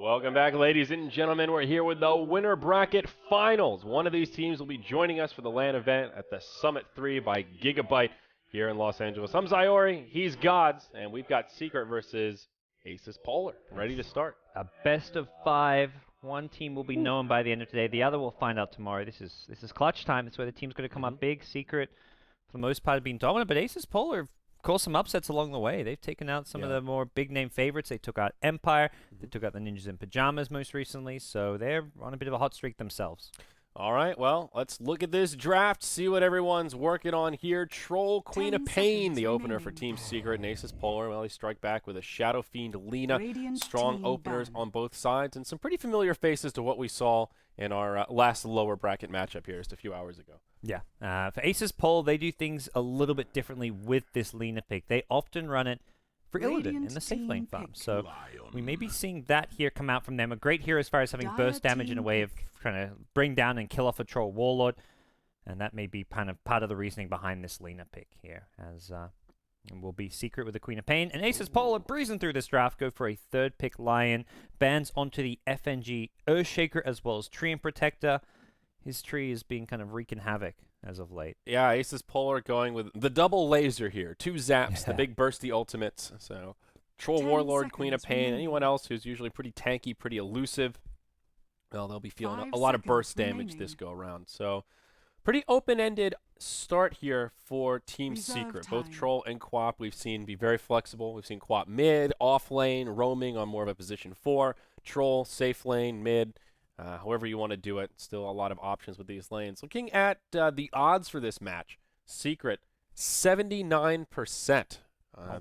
Welcome back, ladies and gentlemen. We're here with the winner bracket finals. One of these teams will be joining us for the LAN event at the Summit 3 by Gigabyte here in Los Angeles. I'm Zyori, he's Gods, and we've got Secret versus Asus.Polar. Ready to start. A best of 5. One team will be known by the end of today. The other we'll find out tomorrow. This is clutch time. It's where the team's going to come up big. Secret, for the most part, have been dominant, but Asus.Polar have caused some upsets along the way. They've taken out some of the more big-name favorites. They took out Empire. They took out the Ninjas in Pajamas most recently, so they're on a bit of a hot streak themselves. All right, well, let's look at this draft, see what everyone's working on here. Troll, Queen of Pain, the opener for Team Secret, and Asus.Polar. Well, they strike back with a Shadow Fiend, Lina. Strong openers on both sides, and some pretty familiar faces to what we saw in our last lower bracket matchup here just a few hours ago. Yeah. For Asus.Polar, they do things a little bit differently with this Lina pick. They often run it for Illidan in the safe lane farm. So we may be seeing that here come out from them. A great hero as far as having burst damage in a way of trying to bring down and kill off a troll warlord. And that may be kind of part of the reasoning behind this Lina pick here. As will be Secret with the Queen of Pain. And Asus.Polar breezing through this draft, go for a third pick Lion. Bans onto the FNG Earthshaker as well as Tree and Protector. His tree is being kind of wreaking havoc as of late. Yeah, Asus.Polar going with the double laser here. 2 zaps, the big bursty ultimates. So, Troll Warlord, Queen of Pain, anyone else who's usually pretty tanky, pretty elusive, well, they'll be feeling a lot of burst damage this go around. So, pretty open-ended start here for Team Secret. Both Troll and Quap we've seen be very flexible. We've seen Quap mid, off lane, roaming on more of a position 4. Troll, safe lane, mid. However you want to do it, still a lot of options with these lanes. Looking at the odds for this match, Secret, 79%.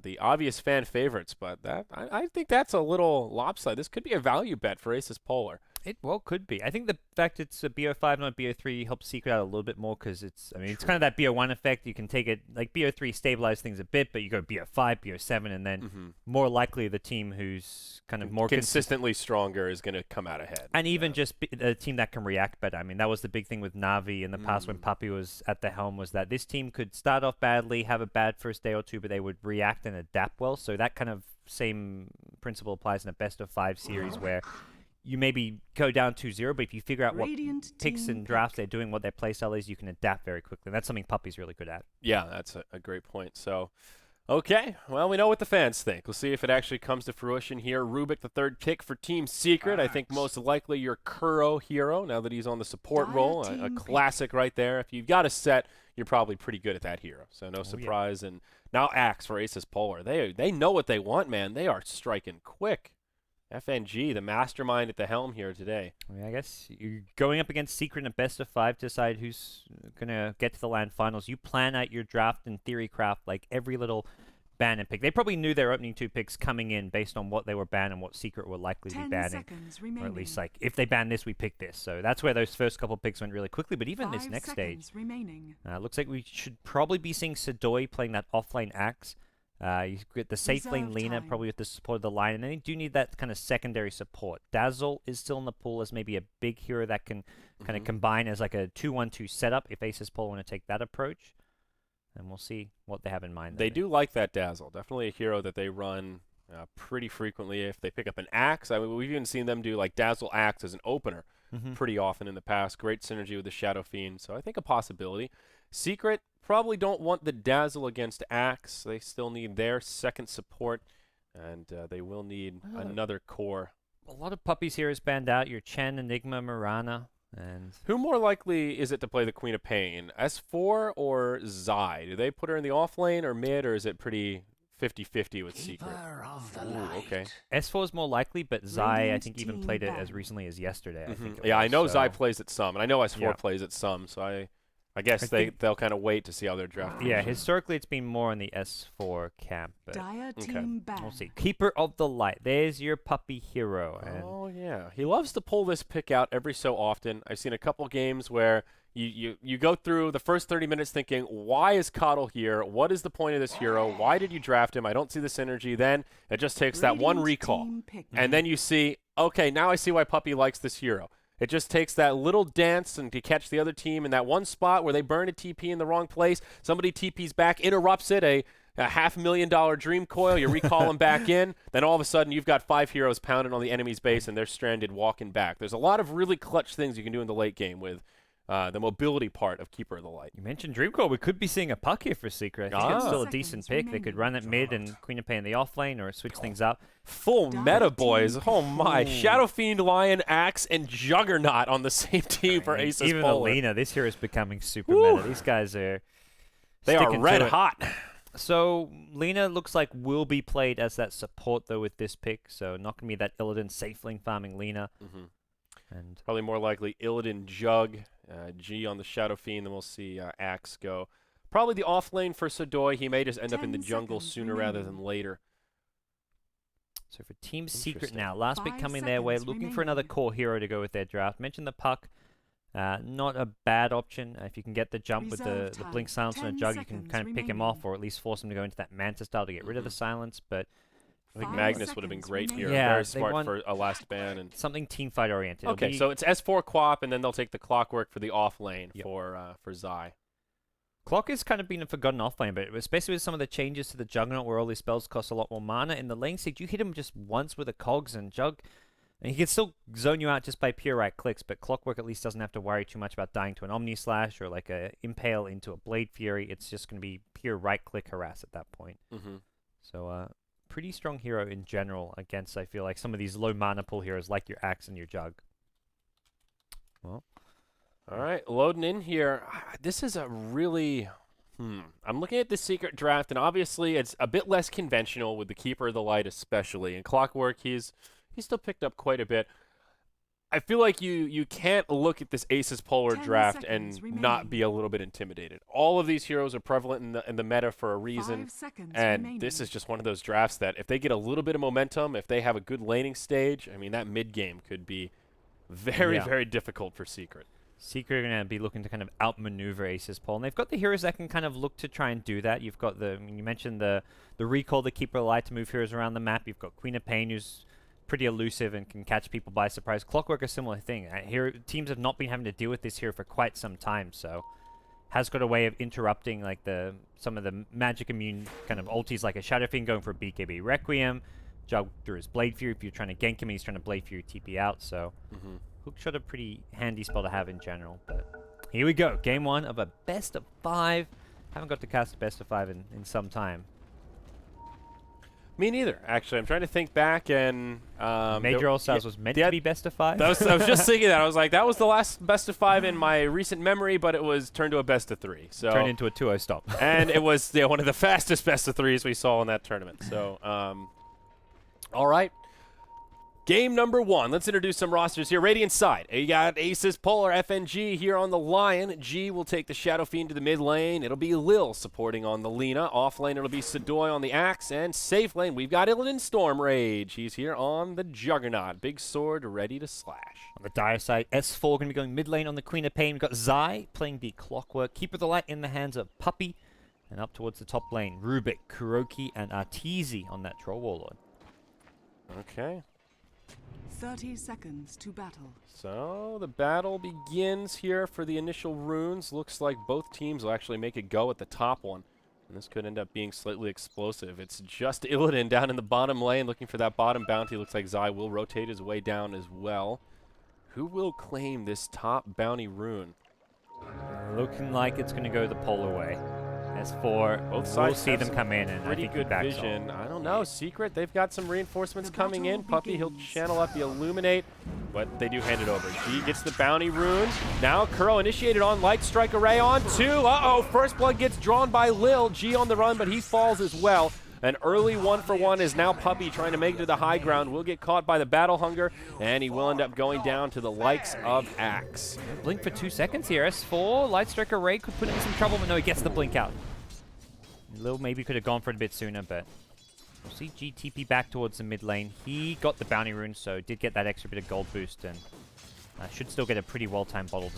The obvious fan favorites, but I think that's a little lopsided. This could be a value bet for Asus.Polar. It could be. I think the fact it's a BO5 not BO3 helps Secret out a little bit more because it's it's kind of that BO1 effect. You can take it like BO3 stabilize things a bit, but you go BO5, BO7, and then more likely the team who's kind of more consistently stronger is going to come out ahead. And even just a team that can react better. I mean, that was the big thing with Navi in the past when Puppy was at the helm, was that this team could start off badly, have a bad first day or two, but they would react and adapt well. So that kind of same principle applies in a best of 5 series where you maybe go down 2-0, but if you figure out what picks and drafts they're doing, what their playstyle is, you can adapt very quickly. And that's something Puppy's really good at. Yeah, that's a great point. So, okay, well, we know what the fans think. We'll see if it actually comes to fruition here. Rubik, the third pick for Team Secret. I think most likely your Kuro hero, now that he's on the support role. A classic right there. If you've got a set, you're probably pretty good at that hero. So no surprise. And now Axe for Asus.Polar. They know what they want, man. They are striking quick. FNG, the mastermind at the helm here today. I mean, I guess you're going up against Secret in a best of 5 to decide who's going to get to the LAN finals. You plan out your draft and theory craft like every little ban and pick. They probably knew their opening 2 picks coming in based on what they were banning and what Secret were likely to be banning. Or at least, like, if they ban this, we pick this. So that's where those first couple picks went really quickly. But even this next stage, looks like we should probably be seeing Sidoi playing that offlane Axe. You get the safe lane Lina, probably with the support of the line, and then you do need that kind of secondary support. Dazzle is still in the pool as maybe a big hero that can kind of combine as like a 2-1-2 setup if Asus.Polar want to take that approach. And we'll see what they have in mind. They do like that Dazzle. Definitely a hero that they run pretty frequently if they pick up an Axe. I mean, we've even seen them do like Dazzle Axe as an opener pretty often in the past. Great synergy with the Shadow Fiend, so I think a possibility. Secret probably don't want the Dazzle against Axe. They still need their second support, and they will need another core. A lot of Puppies here is banned out. Your Chen, Enigma, Mirana. And who more likely is it to play the Queen of Pain? S4 or Zai? Do they put her in the off lane or mid, or is it pretty 50-50 with Secret? Ooh, okay. S4 is more likely, but Zai, I think, even played it as recently as yesterday. I think I know Zai plays at some, and I know S4 plays at some, so I guess they'll kind of wait to see how their draft goes. Yeah, historically it's been more in the S4 camp. But we'll see. Keeper of the Light. There's your Puppy hero. Oh, yeah. He loves to pull this pick out every so often. I've seen a couple games where you go through the first 30 minutes thinking, why is Coddle here? What is the point of this hero? Why did you draft him? I don't see the synergy. Then it just takes that one recall. And then you see, okay, now I see why Puppy likes this hero. It just takes that little dance and to catch the other team in that one spot where they burn a TP in the wrong place. Somebody TPs back, interrupts it. a $500,000 dream coil, you recall them back in, then all of a sudden you've got 5 heroes pounding on the enemy's base and they're stranded walking back. There's a lot of really clutch things you can do in the late game with the mobility part of Keeper of the Light. You mentioned Dream Coil. We could be seeing a puck here for Secret. I think it's still a decent pick. They could run it mid and Queen of Pain in the offlane or switch things up. Full meta, boys. Oh my. Shadow Fiend, Lion, Axe, and Juggernaut on the same team for Asus. Even Polar. Alina, this hero is becoming super meta. These guys are red hot. So Lina looks like will be played as that support though with this pick. So not going to be that Illidan safe lane farming Lina. And probably more likely Illidan Jug, G on the Shadow Fiend, then we'll see Axe go. Probably the off lane for Sadoy. He may just end up in the jungle sooner rather than later. So for Team Secret now, last pick coming their way, looking for another core hero to go with their draft. Mentioned the puck. Not a bad option. If you can get the jump with the blink silence on a jug, you can kind of pick him off or at least force him to go into that Manta style to get rid of the silence. But I think Magnus would have been great here. Yeah, very smart for a last ban. And something team fight oriented. Okay, so it's S4 Quap, and then they'll take the Clockwork for the off lane for Zai. Clock has kind of been a forgotten off lane, but especially with some of the changes to the Juggernaut where all these spells cost a lot more mana. In the lane stage, you hit him just once with a Cogs and Jug, and he can still zone you out just by pure right clicks, but Clockwork at least doesn't have to worry too much about dying to an Omni Slash or like a Impale into a Blade Fury. It's just going to be pure right click harass at that point. So pretty strong hero in general against, I feel like, some of these low mana pool heroes like your Axe and your Jug. Well, all right, loading in here. This is a really... I'm looking at the Secret draft, and obviously it's a bit less conventional with the Keeper of the Light especially. And Clockwork, he's still picked up quite a bit. I feel like you can't look at this Asus.Polar draft and not be a little bit intimidated. All of these heroes are prevalent in the meta for a reason, and this is just one of those drafts that if they get a little bit of momentum, if they have a good laning stage, I mean, that mid game could be very, very difficult for Secret. Secret are going to be looking to kind of outmaneuver Asus.Polar, and they've got the heroes that can kind of look to try and do that. You've got you mentioned the recall, the Keeper of the Light to move heroes around the map. You've got Queen of Pain, who's pretty elusive and can catch people by surprise. Clockwork, a similar thing. Teams have not been having to deal with this hero for quite some time, so has got a way of interrupting like some of the magic immune kind of ultis, like a Shadow Fiend going for a BKB Requiem, Jug through his Blade Fury if you're trying to gank him and he's trying to Blade Fury TP out, so Hookshot a pretty handy spell to have in general. But here we go, game 1 of a best of 5. Haven't got to cast a best of 5 in some time. Me neither, actually. I'm trying to think back, and Major All-Stars was meant to be best of 5. I was just thinking that. I was like, that was the last best of 5 in my recent memory, but it was turned to a best of 3. So turned into a 2-0 stop. And it was one of the fastest best of 3s we saw in that tournament. So, all right. Game number 1. Let's introduce some rosters here. Radiant side. You got Asus.Polar, FNG here on the Lion. G will take the Shadow Fiend to the mid lane. It'll be Lil supporting on the Lina. Off lane, it'll be Sadoy on the Axe. And safe lane, we've got Illidan Storm Rage. He's here on the Juggernaut. Big sword ready to slash. On the dire side, S4 going to be going mid lane on the Queen of Pain. We've got Zai playing the Clockwork. Keeper of the Light in the hands of Puppy. And up towards the top lane, Rubik, Kuroki, and Arteezy on that Troll Warlord. Okay. 30 seconds to battle. So the battle begins here for the initial runes. Looks like both teams will actually make a go at the top one. And this could end up being slightly explosive. It's just Illidan down in the bottom lane looking for that bottom bounty. Looks like Zai will rotate his way down as well. Who will claim this top bounty rune? Looking like it's going to go the Polar way. S4, both sides we'll see them come in, and I think good vision. I don't know. Secret, they've got some reinforcements coming in. Puppy, he'll channel up the Illuminate, but they do hand it over. G gets the bounty rune. Now Kuro initiated on Light Strike Array on 2. Uh-oh, first blood gets drawn by Lil. G on the run, but he falls as well. An early 1-for-1 is now Puppy trying to make it to the high ground. Will get caught by the Battle Hunger, and he will end up going down to the likes of Axe. Blink for 2 seconds here. S4, Light Strike Array could put him in some trouble, but no, he gets the blink out. Lil maybe could have gone for it a bit sooner, but we'll see GTP back towards the mid lane. He got the bounty rune, so did get that extra bit of gold boost, and should still get a pretty well-timed bottle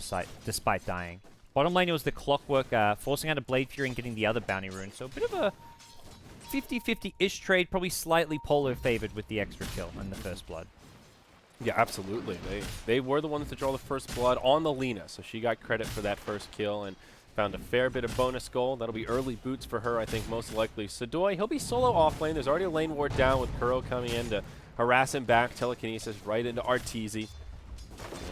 despite dying. Bottom lane, it was the Clockwork, forcing out a Blade Fury and getting the other bounty rune, so a bit of a 50-50-ish trade, probably slightly Polar favored with the extra kill and the first blood. Yeah, absolutely. They were the ones to draw the first blood on the Lina, so she got credit for that first kill, and Found a fair bit of bonus gold. That'll be early boots for her, I think, most likely. Sadoy, he'll be solo off lane. There's already a lane ward down with Kuro coming in to harass him back. Telekinesis right into Arteezy.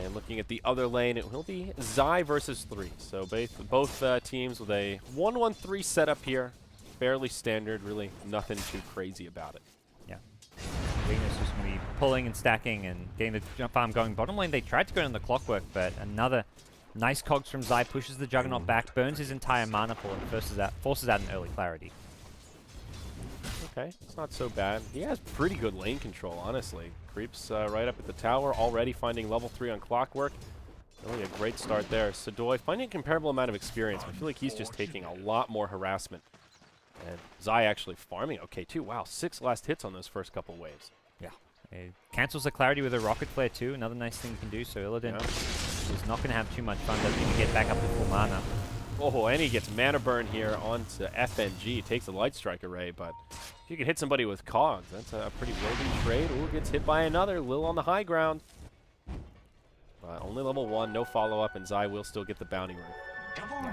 And looking at the other lane, it will be Zai versus 3. So both teams with a 1-1-3 setup here. Fairly standard, really nothing too crazy about it. Yeah. Igneous just going to be pulling and stacking and getting the jump farm going. Bottom lane, they tried to go in the clockwork, but another nice cogs from Zai pushes the Juggernaut back, burns his entire mana pool, and forces out an early clarity. Okay, it's not so bad. He has pretty good lane control, honestly. Creeps right up at the tower, already finding level 3 on Clockwork. Really a great start there. Sadoy finding a comparable amount of experience. I feel like he's just taking a lot more harassment. And Zai actually farming okay, too. Wow, 6 last hits on those first couple waves. Yeah. It cancels the clarity with a Rocket Flare, too. Another nice thing you can do. So Illidan is not going to have too much fun. Doesn't even get back up to full mana. Oh, and he gets mana burn here onto FNG. Takes a Light Strike array, but if you can hit somebody with cogs, that's a pretty worthy trade. Ooh, gets hit by another. Lil on the high ground. Only level 1, no follow-up, and Zai will still get the bounty rune.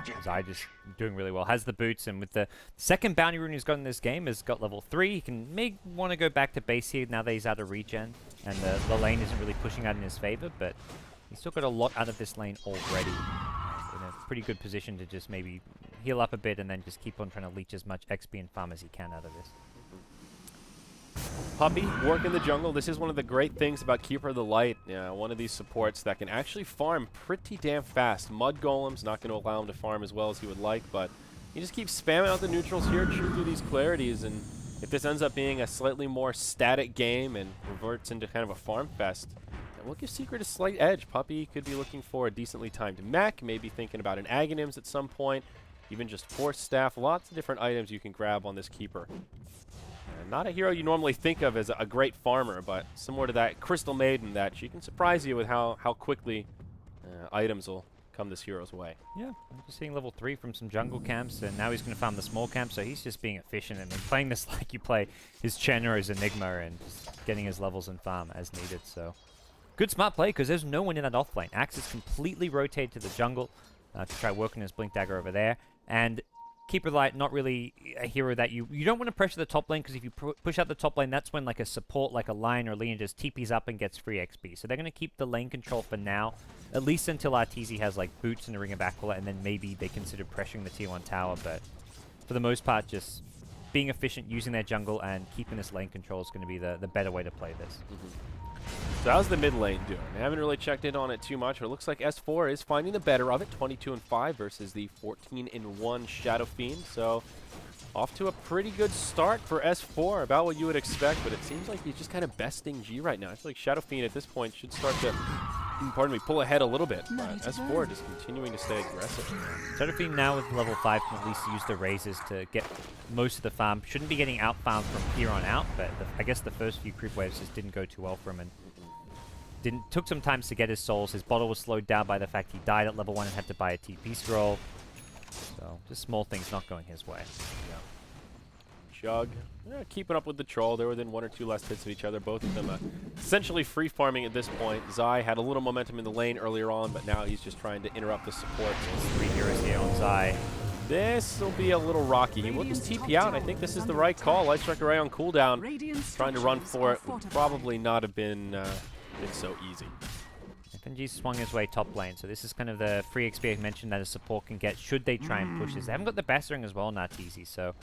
Yeah, Zai just doing really well. Has the boots, and with the second bounty rune he's got in this game, has got level 3. He can want to go back to base here now that he's out of regen, and the lane isn't really pushing out in his favor, but he's still got a lot out of this lane already. In a pretty good position to just maybe heal up a bit and then just keep on trying to leech as much XP and farm as he can out of this. Puppey, work in the jungle. This is one of the great things about Keeper of the Light. One of these supports that can actually farm pretty damn fast. Mud Golem's not going to allow him to farm as well as he would like, but he just keeps spamming out the neutrals here, chew through these clarities, and if this ends up being a slightly more static game and reverts into kind of a farm fest, then we'll give Secret a slight edge. Puppey could be looking for a decently timed mech, maybe thinking about an Aghanims at some point, even just Force Staff. Lots of different items you can grab on this Keeper. Not a hero you normally think of as a great farmer, but similar to that Crystal Maiden, that she can surprise you with how quickly items will come this hero's way. Yeah, I'm just seeing level 3 from some jungle camps, and now he's going to farm the small camp, so he's just being efficient and playing this like you play his Chen or his Enigma and just getting his levels and farm as needed. So good smart play, because there's no one in that off lane. Axe is completely rotated to the jungle to try working his Blink Dagger over there, and Keeper of the Light, not really a hero that you don't want to pressure the top lane, because if you push out the top lane, that's when like a support like a Lion or Leon just TPs up and gets free XP. So they're going to keep the lane control for now, at least until Arteezy has like boots and a Ring of Aquila, and then maybe they consider pressuring the tier 1 tower. But for the most part, just being efficient, using their jungle, and keeping this lane control is going to be the better way to play this. So how's the mid lane doing? I haven't really checked in on it too much, but it looks like S4 is finding the better of it. 22-5 versus the 14-1 Shadow Fiend. So off to a pretty good start for S4, about what you would expect, but it seems like he's just kind of besting G right now. I feel like Shadow Fiend at this point should start to, pull ahead a little bit, but S4 just continuing to stay aggressive. Shadow Fiend now with level 5 can at least use the razors to get most of the farm. Shouldn't be getting out farmed from here on out, but I guess the first few creep waves just didn't go too well for him, and took some time to get his souls. His bottle was slowed down by the fact he died at level 1 and had to buy a TP scroll. So just small things not going his way. Yeah. Jug, keeping up with the troll. They're within 1 or 2 last hits of each other. Both of them essentially free farming at this point. Zai had a little momentum in the lane earlier on, but now he's just trying to interrupt the support. There's 3 heroes here on Zai. This will be a little rocky. He will just TP out. I think this is the right call. Light Strike Array on cooldown. Trying to run for it would probably not have been so easy. FNG swung his way top lane, so this is kind of the free XP I mentioned that a support can get should they try and push this. They haven't got the Bassering as well, not easy, so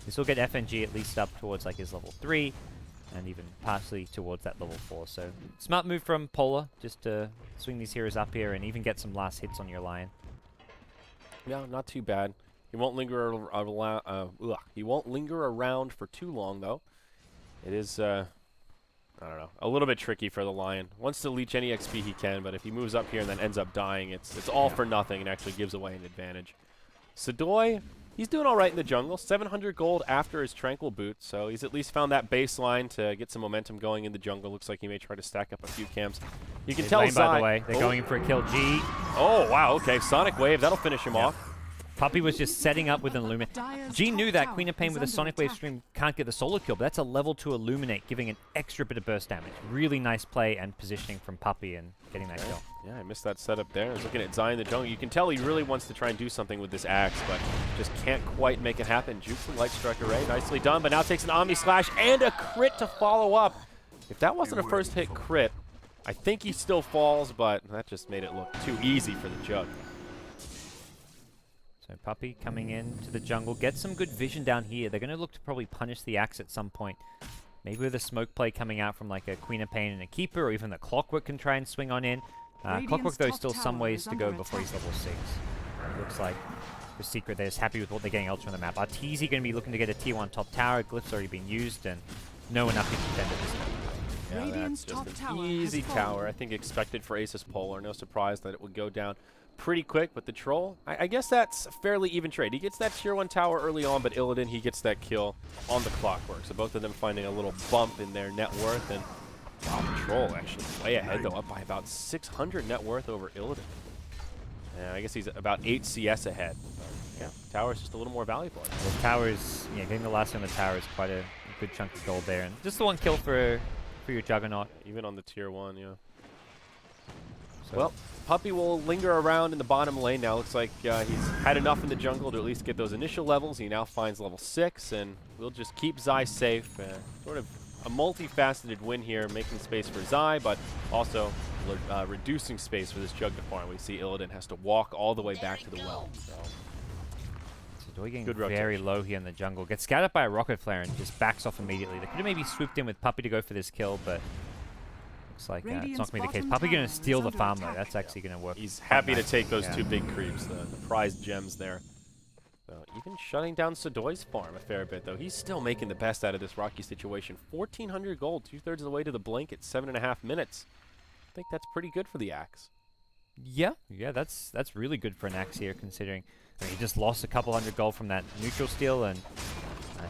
this will get FNG at least up towards like his level 3, and even partially towards that level 4. So smart move from Polar, just to swing these heroes up here and even get some last hits on your Lion. Yeah, not too bad. He won't linger he won't linger around for too long, though. It is I don't know, a little bit tricky for the Lion. Wants to leech any XP he can, but if he moves up here and then ends up dying, it's all for nothing and actually gives away an advantage. Sadoy, he's doing all right in the jungle. 700 gold after his Tranquil Boot, so he's at least found that baseline to get some momentum going in the jungle. Looks like he may try to stack up a few camps. You can tell lane, Zai, by the way, they're going in for a kill. G. Oh, wow, okay. Sonic Wave, that'll finish him off. Puppy was just setting up with an Illuminate. G knew that Queen of Pain with a Sonic Wave Stream can't get the solo kill, but that's a level 2 Illuminate, giving an extra bit of burst damage. Really nice play and positioning from Puppy and getting that kill. Yeah, I missed that setup there. I was looking at Zion in the jungle. You can tell he really wants to try and do something with this axe, but just can't quite make it happen. Jukes the Light Strike Array, nicely done, but now takes an Omni Slash and a crit to follow up. If that wasn't a first hit crit, I think he still falls, but that just made it look too easy for the Jug. So Puppy coming in to the jungle, gets some good vision down here. They're going to look to probably punish the axe at some point. Maybe with a smoke play coming out from like a Queen of Pain and a Keeper, or even the Clockwork can try and swing on in. Clockwork, though, still some ways to go before he's level 6. It looks like the Secret they're just happy with what they're getting elsewhere on the map. Arteezy going to be looking to get a tier 1 top tower. Glyph's already been used, and no enough to defend at this point. Yeah, that's just an easy tower. I think expected for Asus.Polar. No surprise that it would go down pretty quick, but the Troll, I guess that's a fairly even trade. He gets that tier 1 tower early on, but Illidan, he gets that kill on the Clockwork. So both of them finding a little bump in their net worth, and wow, the Troll actually way ahead, though, up by about 600 net worth over Illidan. Yeah, I guess he's about 8 CS ahead. Yeah, tower's just a little more valuable. The tower's, yeah, getting the last one on the tower is quite a good chunk of gold there. And just the one kill for your Juggernaut. Even on the tier 1, yeah. So. Well, Puppy will linger around in the bottom lane now. Looks like he's had enough in the jungle to at least get those initial levels. He now finds level 6, and we'll just keep Zai safe. Sort of a multifaceted win here, making space for Zai, but also reducing space for this Jug to farm. We see Illidan has to walk all the way back to the well. So Doi getting very low here in the jungle. Gets scouted by a rocket flare and just backs off immediately. They could have maybe swooped in with Puppy to go for this kill, but looks like it's not going to be the case. Puppy going to steal the farm, though. That's actually going to work. He's happy to take those 2 big creeps, the prized gems there. So even shutting down Sadoi's farm a fair bit, though. He's still making the best out of this rocky situation. 1,400 gold, 2/3 of the way to the blink at 7.5 minutes. I think that's pretty good for the axe. Yeah, that's really good for an axe here, considering he just lost a couple hundred gold from that neutral steal, and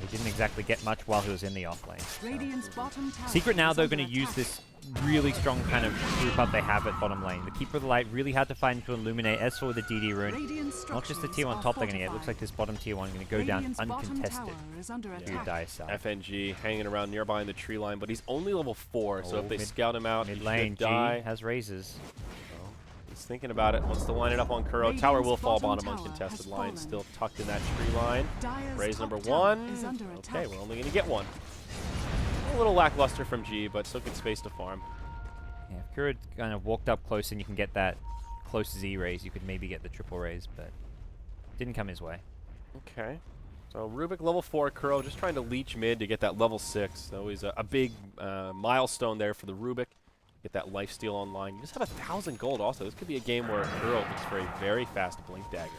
he didn't exactly get much while he was in the offlane. So. Secret now, though, going to use this really strong kind of group up they have at bottom lane. The Keeper of the Light, really hard to find to illuminate, as for the DD rune. Not just the tier 1 top they're going to get. It looks like this bottom tier 1 going to go down uncontested. FNG hanging around nearby in the tree line, but he's only level 4, so if they scout him out, mid he lane, should die. G has razes. He's thinking about it, wants to line it up on Kuro. Tower will fall bottom uncontested. Line still tucked in that tree line. Raise number 1. Okay, we're only going to get 1. A little lackluster from G, but still good space to farm. Yeah, if Kuro kind of walked up close and you can get that close Z raise, you could maybe get the triple raise, but didn't come his way. Okay. So Rubik level 4, Kuro just trying to leech mid to get that level 6. Always a big milestone there for the Rubik. Get that lifesteal online. You just have 1,000 gold also. This could be a game where Kuro looks for a very fast Blink Dagger,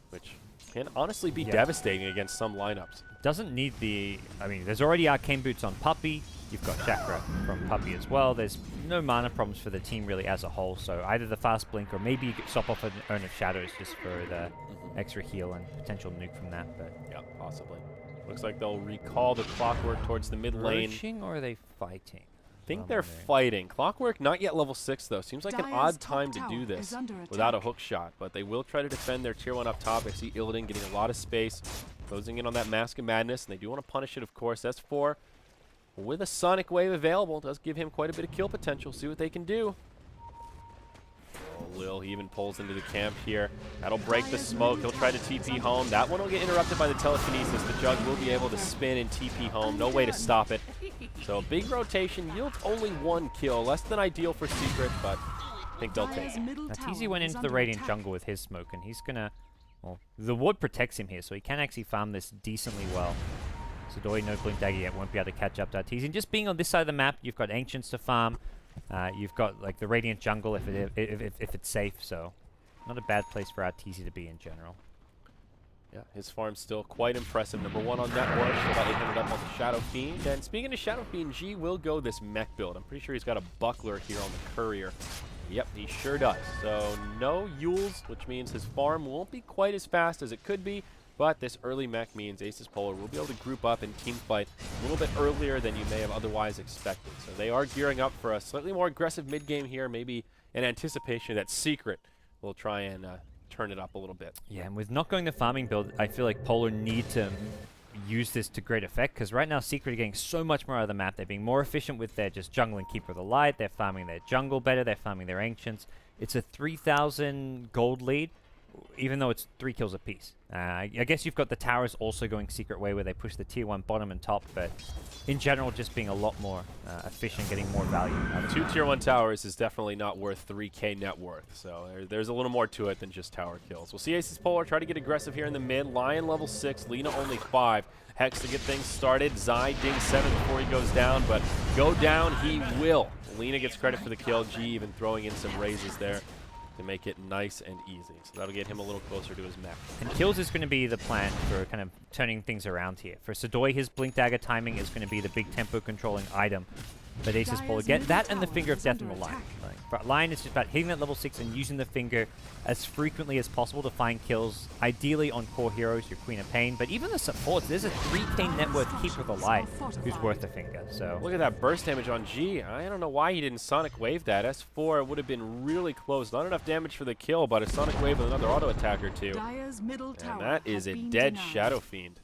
which can honestly be devastating against some lineups. Doesn't need the... I mean, there's already Arcane Boots on Puppy. You've got Chakra from Puppy as well. There's no mana problems for the team really as a whole, so either the fast Blink or maybe you could stop off an Urn of Shadows just for the extra heal and potential nuke from that. But yeah, possibly. Looks like they'll recall the Clockwork towards the mid lane. Merging, or are they fighting? I think they're fighting. Clockwork not yet level 6 though. Seems like an odd time to do this without a hook shot, but they will try to defend their tier 1 up top. I see Illidan getting a lot of space, closing in on that Mask of Madness, and they do want to punish it, of course. S4 with a Sonic Wave available does give him quite a bit of kill potential. See what they can do. Oh, Lil, he even pulls into the camp here. That'll break the smoke. He'll try to TP home. That one will get interrupted by the telekinesis. The Jug will be able to spin and TP home. No way to stop it. So big rotation yields only 1 kill. Less than ideal for Secret, but I think they'll take it. Arteezy went into the Radiant jungle with his smoke, and he's going to... Well, the ward protects him here, so he can actually farm this decently well. So Doi, no Blink Dagger yet, won't be able to catch up to Arteezy. And just being on this side of the map, you've got Ancients to farm. You've got like the Radiant jungle if it's safe, so not a bad place for Arteezy to be in general. Yeah, his farm's still quite impressive. Number 1 on net worth, about 800 up on the Shadow Fiend. And speaking of Shadow Fiend, G will go this mech build. I'm pretty sure he's got a buckler here on the courier. Yep, he sure does. So no Yules, which means his farm won't be quite as fast as it could be. But this early mech means Asus.Polar will be able to group up and team fight a little bit earlier than you may have otherwise expected. So they are gearing up for a slightly more aggressive mid game here, maybe in anticipation that Secret will try and turn it up a little bit. Yeah, and with not going the farming build, I feel like Polar need to use this to great effect, because right now Secret are getting so much more out of the map. They're being more efficient with their just jungle and Keeper of the Light. They're farming their jungle better. They're farming their Ancients. It's a 3,000 gold lead, even though it's 3 kills apiece. I guess you've got the towers also going Secret way, where they push the tier 1 bottom and top, but in general just being a lot more efficient, getting more value out of it. 2 tier 1 towers is definitely not worth 3k net worth, so there's a little more to it than just tower kills. We'll see Asus.Polar try to get aggressive here in the mid. Lion level 6, Lina only 5. Hex to get things started. Zai ding 7 before he goes down, but go down he will. Lina gets credit for the kill. G even throwing in some raises there to make it nice and easy. So that'll get him a little closer to his mech. And kills is going to be the plan for kind of turning things around here. For Sidoi, his Blink Dagger timing is going to be the big tempo controlling item. But Asus.Polar get that and the Finger of Death on the line. Like, Lion is just about hitting that level 6 and using the Finger as frequently as possible to find kills, ideally on core heroes, your Queen of Pain. But even the supports, there's a 3k net worth Keeper of the Light who's worth a Finger. So look at that burst damage on G. I don't know why he didn't Sonic Wave that. S4 would have been really close. Not enough damage for the kill, but a Sonic Wave with another auto attack or two. And that is a dead Shadow Fiend.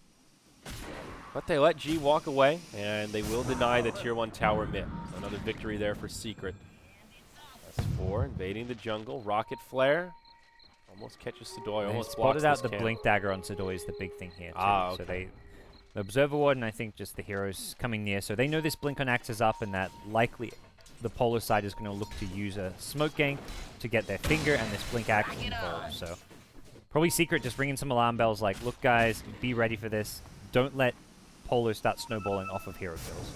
But they let G walk away, and they will deny the tier 1 tower mid. Another victory there for Secret. S4 invading the jungle. Rocket Flare. Almost catches Sidoi. Almost blocks spotted out the camp. Blink Dagger on Sidoi is the big thing here, too. Ah, okay. So the Observer Ward and I think just the heroes coming near. So they know this Blink on Axe is up, and that likely the Polar side is going to look to use a Smoke Gang to get their Finger and this Blink Axe involved. So probably Secret just ringing some alarm bells like, look guys, be ready for this. Don't let Polar start snowballing off of hero kills.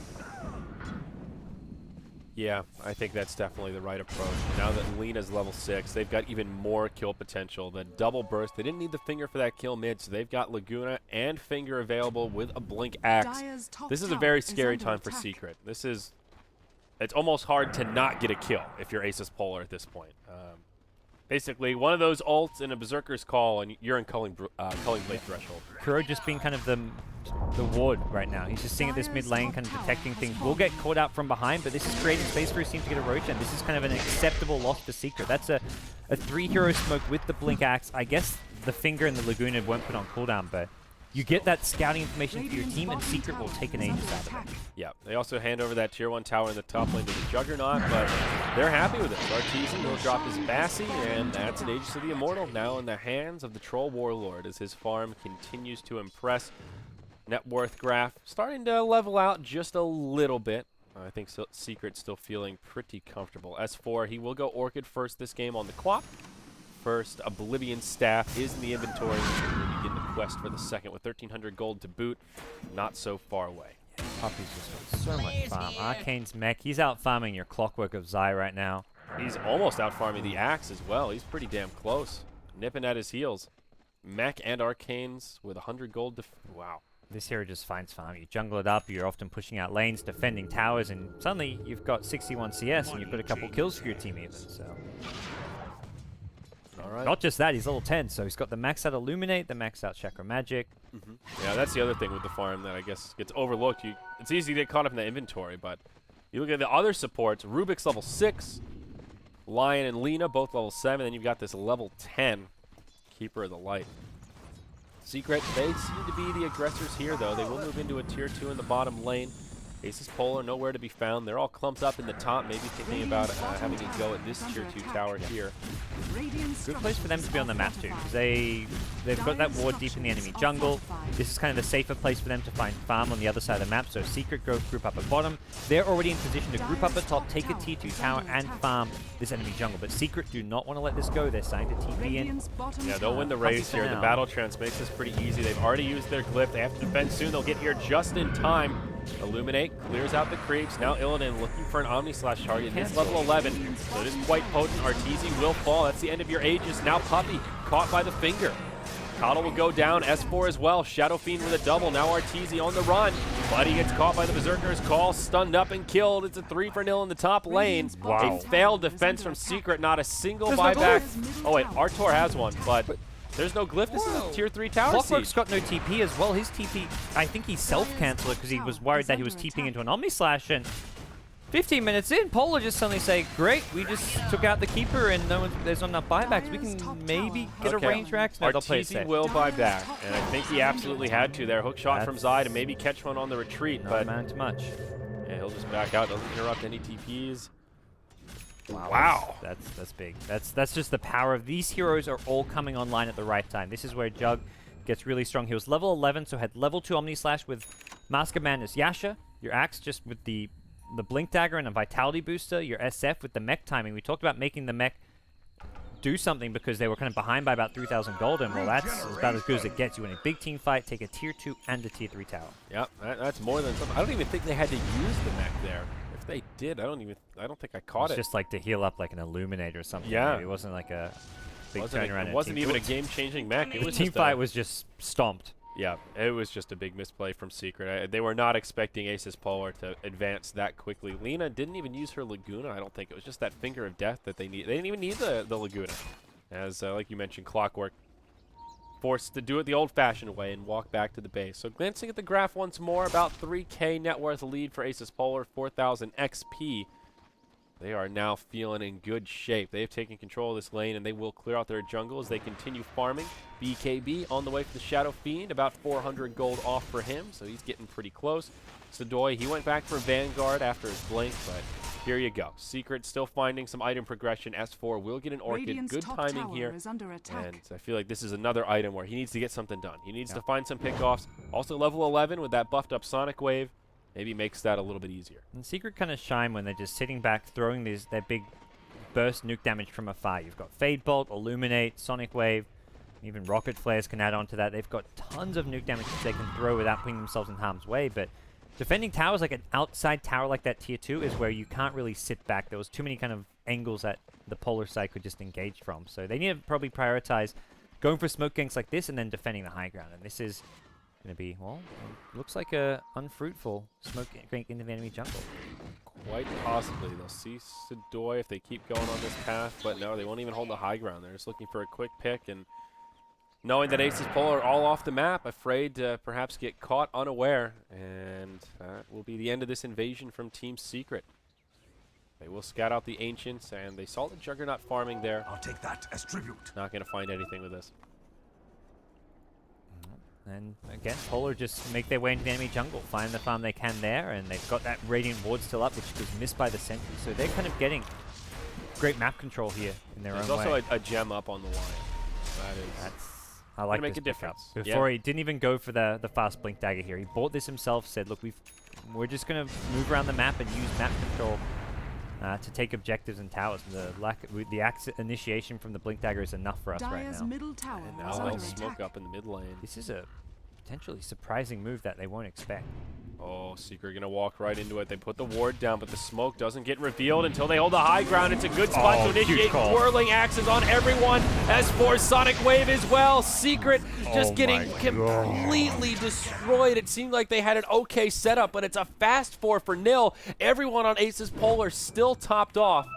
Yeah, I think that's definitely the right approach. Now that Lina's level 6, they've got even more kill potential. The double burst, they didn't need the Finger for that kill mid, so they've got Laguna and Finger available with a Blink Axe. This is a very scary time for Secret. It's almost hard to not get a kill if you're Asus.Polar at this point. Basically, one of those ults in a Berserker's Call, and you're in Culling Blade threshold. Kuro just being kind of the ward right now. He's just sitting at this mid lane, kind of detecting things. We'll get caught out from behind, but this is creating space for his team to get a roach, and this is kind of an acceptable loss for Secret. That's a 3-hero smoke with the Blink Axe. I guess the Finger and the Laguna won't put on cooldown, but you get that scouting information for your team, and Secret will take an Aegis out of it. Yeah, they also hand over that tier 1 tower in the top lane to the Juggernaut, but they're happy with it. Arteezy will drop his Bassy, and that's an Aegis of the Immortal now in the hands of the Troll Warlord as his farm continues to impress. Net worth graph starting to level out just a little bit. I think Secret's still feeling pretty comfortable. S4, he will go Orchid first this game on the Quap. First, Oblivion Staff is in the inventory. We'll begin the quest for the second with 1,300 gold to boot. Not so far away. Puppy's just got so much farm. Arcane's mech, he's out farming your Clockwork of Zai right now. He's almost out farming the Axe as well. He's pretty damn close. Nipping at his heels. Mech and Arcanes with 100 gold to... Wow. This hero just finds farm. You jungle it up, you're often pushing out lanes, defending towers, and suddenly you've got 61 CS and you've got a couple kills for your team even, so... Alright. Not just that, he's level 10, so he's got the max out Illuminate, the max out Chakra Magic. Yeah, that's the other thing with the farm that I guess gets overlooked. It's easy to get caught up in the inventory, but you look at the other supports, Rubik's level 6, Lion and Lina both level 7, then you've got this level 10 Keeper of the Light. Secret, they seem to be the aggressors here, though. They will move into a tier 2 in the bottom lane. Asus.Polar nowhere to be found. They're all clumped up in the top, maybe thinking about having a go at this tier 2 tower here. Good place for them to be on the map too, because they've got that ward deep in the enemy jungle. This is kind of the safer place for them to find farm on the other side of the map, so Secret go group up at bottom. They're already in position to group up at top, take a tier 2 tower, and farm this enemy jungle. But Secret do not want to let this go. They're starting to TP in. Yeah, they'll win the race here. The battle trance makes this pretty easy. They've already used their glyph. They have to defend soon. They'll get here just in time. Illuminate clears out the creeps. Now Illidan looking for an Omni-Slash target. It's level 11, so it is quite potent. Arteezy will fall. That's the end of your Aegis. Now Puppy caught by the Finger. Coddle will go down. S4 as well. Shadow Fiend with a double. Now Arteezy on the run. But he gets caught by the Berserker's Call. Stunned up and killed. It's a 3-0 in the top lane. Wow. A failed defense from Secret. Not a single buyback. Oh wait, Artor has one, but there's no glyph. This is a tier 3 tower Clockwork's seed. got no TP as well. His TP, I think he self-cancelled it because he was worried that he was TPing into an Omni-Slash, and 15 minutes in, Polar just suddenly say, great, we just took out the keeper and there's not enough buybacks. We can maybe get a range rack. No, they'll play it Arteezy safe. will buy back, and I think he absolutely had to there. Hook shot from Zai to maybe catch one on the retreat, Not but amounting to much. yeah, he'll just back out. Doesn't interrupt any TPs. Wow. That's big. That's just the power of these heroes are all coming online at the right time. This is where Jug gets really strong. He was level 11, so had level 2 Omni Slash with Mask of Madness Yasha, your Axe just with the Blink Dagger and a Vitality Booster, your SF with the mech timing. We talked about making the mech do something because they were kind of behind by about 3,000 gold, and well, that's about as good as it gets. You win a big team fight, take a tier 2 and a tier 3 tower. Yep, that's more than something. I don't even think they had to use the mech there. If they did, I don't think I caught it. It's just like to heal up like an Illuminate or something. Yeah. Maybe. It wasn't like a big turnaround. It wasn't even a game-changing mech. It The was team just fight was just stomped. Yeah, it was just a big misplay from Secret. They were not expecting Asus.Polar to advance that quickly. Lina didn't even use her Laguna, I don't think. It was just that Finger of Death that they need. They didn't even need the Laguna. As, like you mentioned, Clockwork forced to do it the old-fashioned way and walk back to the base. So glancing at the graph once more, about 3K net worth lead for Asus.Polar, 4,000 XP. They are now feeling in good shape. They have taken control of this lane, and they will clear out their jungle as they continue farming. BKB on the way for the Shadow Fiend, about 400 gold off for him, so he's getting pretty close. Sadoy, he went back for Vanguard after his blink, but here you go. Secret still finding some item progression. S4 will get an Orchid. Radiant's Good top timing tower here. is under attack. And I feel like this is another item where he needs to get something done. He needs to find some pickoffs. Also level 11 with that buffed up Sonic Wave. Maybe makes that a little bit easier. And Secret kind of shine when they're just sitting back, throwing their big burst nuke damage from afar. You've got Fade Bolt, Illuminate, Sonic Wave, even Rocket Flares can add on to that. They've got tons of nuke damage that they can throw without putting themselves in harm's way, but defending towers like an outside tower like that tier 2 is where you can't really sit back. There was too many kind of angles that the Polar side could just engage from. So they need to probably prioritize going for smoke ganks like this and then defending the high ground. And this is going to be, well, looks like a unfruitful smoke gank into the enemy jungle. Quite possibly. They'll see Sadoy if they keep going on this path, but no, they won't even hold the high ground. They're just looking for a quick pick, and knowing that Asus.Polar are all off the map, afraid to perhaps get caught unaware, and that will be the end of this invasion from Team Secret. They will scout out the Ancients, and they saw the Juggernaut farming there. I'll take that as tribute. Not going to find anything with this. And again, Polar just make their way into the enemy jungle, find the farm they can there, and they've got that Radiant Ward still up, which was missed by the sentry. So they're kind of getting great map control here in their own way. There's also a gem up on the line. I like make this a difference. pickup. Before he didn't even go for the fast blink dagger here. He bought this himself, said, look, we're just going to move around the map and use map control to take objectives and towers. The axe initiation from the blink dagger is enough for us right Dire's now. middle tower And is now under they'll attack. smoke up in the mid lane. This is a potentially surprising move that they won't expect. Oh, Secret gonna walk right into it. They put the ward down, but the smoke doesn't get revealed until they hold the high ground. It's a good spot to initiate whirling axes on everyone. S4 Sonic Wave as well. Secret just getting completely destroyed. It seemed like they had an okay setup, but it's a fast 4-0. Everyone on Asus.Polar still topped off.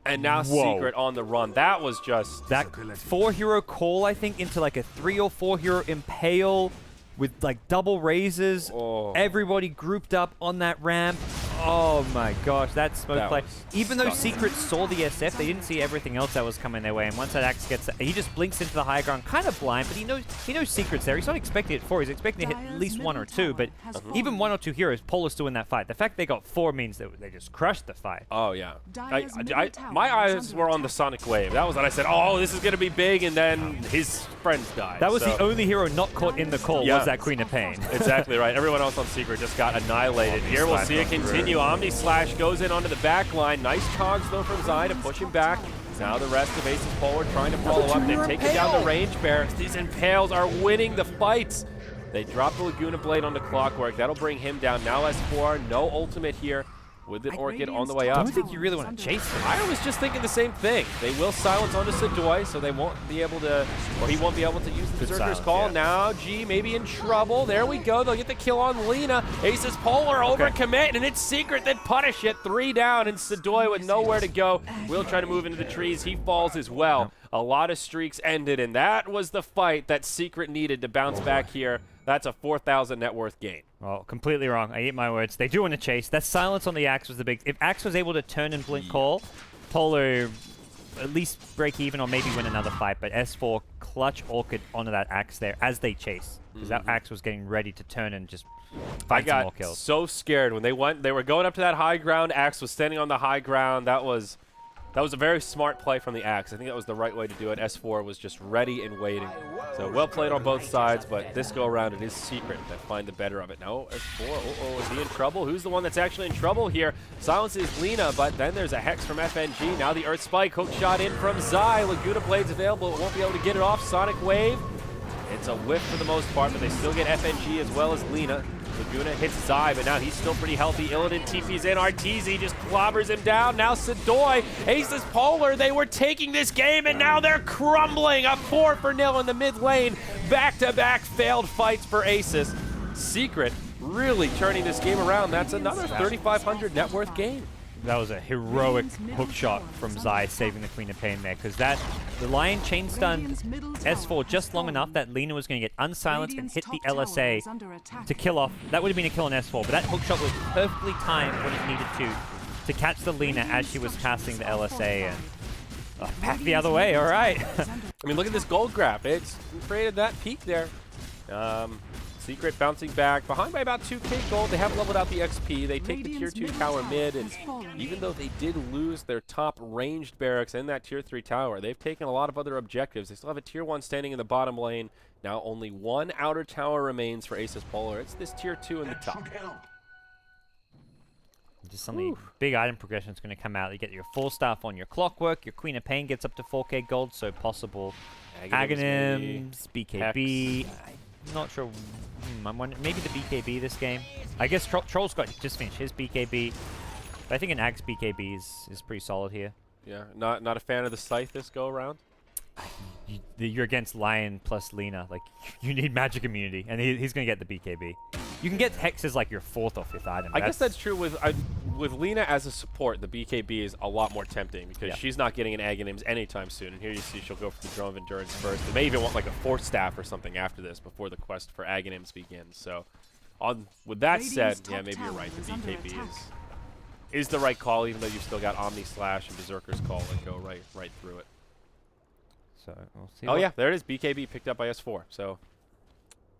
And now Secret on the run. That was just... That 4-hero call, I think, into like a 3 or 4 hero impale with like double raises. Everybody grouped up on that ramp. Oh my gosh, that smoke play. Even though Secret saw the SF, they didn't see everything else that was coming their way. And once that axe gets, he just blinks into the high ground, kind of blind, but he knows Secret's there. He's not expecting it 4. He's expecting to hit at least 1 or 2. But even 1 or 2 heroes, Polar's still in that fight. The fact they got 4 means that they just crushed the fight. Oh yeah. My eyes were on the Sonic Wave. That was what I said. Oh, this is gonna be big, and then his friends died. That was the only hero not caught in the call. Was that Queen of Pain. Exactly right. Everyone else on Secret just got annihilated. Here we'll see it continue. Omni Slash goes in onto the back line. Nice cogs though from Zai to push him back. Now the rest of Asus.Polar trying to follow up. They've taken down the range barracks. These Impales are winning the fights. They drop the Laguna Blade onto Clockwork. That'll bring him down. Now S4, no ultimate here. With an Orchid on the way up. I don't think you really want to chase him. I was just thinking the same thing. They will silence onto Sadoy, so they won't be able to, or he won't be able to use the Berserker's Call. Now G may be in trouble. There we go. They'll get the kill on Lina. Asus.Polar overcommit, and it's Secret that punish it. 3 down, and Sadoy with nowhere to go. Will try to move into the trees. He falls as well. A lot of streaks ended, and that was the fight that Secret needed to bounce back here That's a 4,000 net worth gain. Well, completely wrong. I eat my words. They do want to chase. That silence on the Axe was the big... If Axe was able to turn and blink call, Polar at least break even or maybe win another fight. But S4 clutch Orchid onto that Axe there as they chase. Because that Axe was getting ready to turn and just find some more kills. I got so scared when they were going up to that high ground. Axe was standing on the high ground. That was a very smart play from the Axe. I think that was the right way to do it. S4 was just ready and waiting. So well played on both sides, but this go around it is Secret that find the better of it. No, S4, uh-oh, is he in trouble? Who's the one that's actually in trouble here? Silence is Lina, but then there's a Hex from FNG. Now the Earth Spike, hook shot in from Zai. Laguna Blade's available, it won't be able to get it off. Sonic Wave, it's a whiff for the most part, but they still get FNG as well as Lina. Laguna hits Zai, but now he's still pretty healthy. Illidan TP's in. Arteezy just clobbers him down. Now Sadoy, Asus.Polar, they were taking this game, and now they're crumbling. Up 4-0 in the mid lane. Back-to-back failed fights for Asus. Secret really turning this game around. That's another 3,500 net worth game. That was a heroic hook shot from Zai saving the Queen of Pain there, because the Lion chain stunned S4 just long enough that Lina was going to get unsilenced and hit the LSA to kill off. That would have been a kill on S4, but that hook shot was perfectly timed when it needed to catch the Lina as she was passing the LSA and back the other way. All right. I mean, look at this gold graph. It's created that peak there. Secret bouncing back, behind by about 2k gold. They haven't leveled out the XP. They take the tier 2 tower mid, and even though they did lose their top ranged barracks in that tier 3 tower, they've taken a lot of other objectives. They still have a tier 1 standing in the bottom lane. Now only one outer tower remains for Asus.Polar. It's this tier 2 in the top. Just something big item progression is going to come out. You get your 4 staff on your clockwork. Your Queen of Pain gets up to 4k gold, so possible Aghanims, BKB. I'm not sure. I'm wondering, maybe the BKB this game. I guess Troll's got just finished his BKB. But I think an Axe BKB is pretty solid here. Yeah, not a fan of the Scythe this go around. You're against Lion plus Lina. Like, you need magic immunity, and he's going to get the BKB. You can get Hexes like your 4th or 5th item. I guess that's true with Lina as a support. The BKB is a lot more tempting because she's not getting an Aghanims anytime soon. And here you see she'll go for the Drone of Endurance first. They may even want like a 4th staff or something after this before the quest for Aghanims begins. So, with that said, yeah, maybe you're right. The BKB is the right call, even though you've still got Omni Slash and Berserker's Call that go right through it. So we'll see. Oh yeah, there it is. BKB picked up by S4. So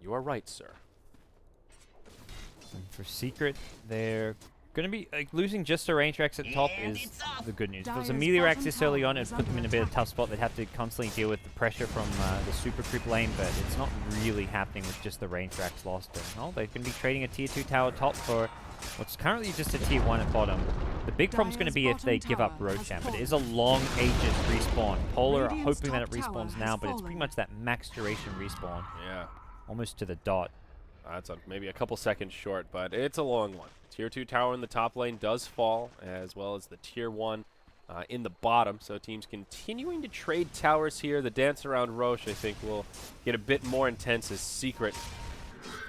you are right, sir. And for Secret, they're going to be losing just a range Rex at top is the good news. If it was a melee Rex this early on, it would put them in a bit of a tough spot. They'd have to constantly deal with the pressure from the super creep lane, but it's not really happening with just the range Rex lost. And they're going to be trading a tier 2 tower top for what's currently just a tier 1 at bottom. The big problem's going to be if they give up Roshan, but it is a long Aegis respawn. Polar are hoping that it respawns now, but it's pretty much that max duration respawn. Yeah. Almost to the dot. That's maybe a couple seconds short, but it's a long one. Tier 2 tower in the top lane does fall, as well as the tier 1 in the bottom. So teams continuing to trade towers here. The dance around Roche, I think, will get a bit more intense as Secret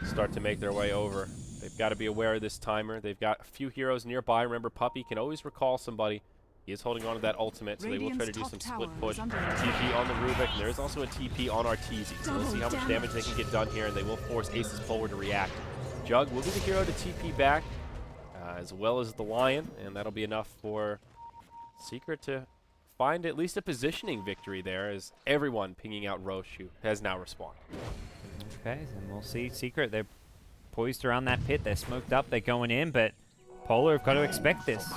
start to make their way over. They've got to be aware of this timer. They've got a few heroes nearby. Remember, Puppy can always recall somebody. He is holding on to that ultimate, so they will try to do some split push. TP on the Rubik, and there is also a TP on Arteezy. So we'll see how much damage they can get done here, and they will force Asus.Polar to react. Jug will be the hero to TP back, as well as the Lion, and that'll be enough for Secret to find at least a positioning victory there, as everyone pinging out Roche, who has now respawned. Okay, and we'll see Secret. They're poised around that pit. They're smoked up. They're going in, but Polar have got to expect this.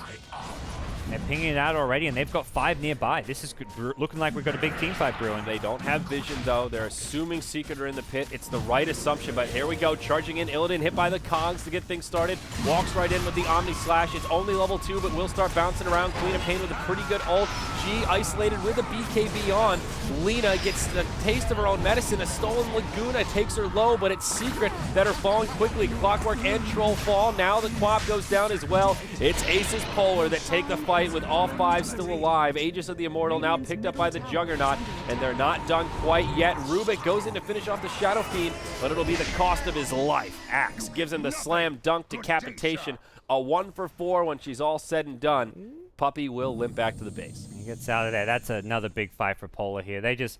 They're pinging it out already, and they've got 5 nearby. This is good. Looking like we've got a big team fight brewing. They don't have vision, though. They're assuming Secret are in the pit. It's the right assumption, but here we go. Charging in. Illidan hit by the Cogs to get things started. Walks right in with the Omni Slash. It's only level 2, but will start bouncing around. Queen of Pain with a pretty good ult. G isolated with a BKB on. Lina gets the taste of her own medicine. A stolen Laguna takes her low, but it's Secret that are falling quickly. Clockwork and Troll fall. Now the Quap goes down as well. It's Asus.Polar that take the fight with all 5 still alive. Aegis of the Immortal now picked up by the Juggernaut, and they're not done quite yet. Rubik goes in to finish off the Shadow Fiend, but it'll be the cost of his life. Axe gives him the slam dunk decapitation. A 1 for 4 when she's all said and done. Puppy will limp back to the base. He gets out of there. That's another big fight for Polar here. They just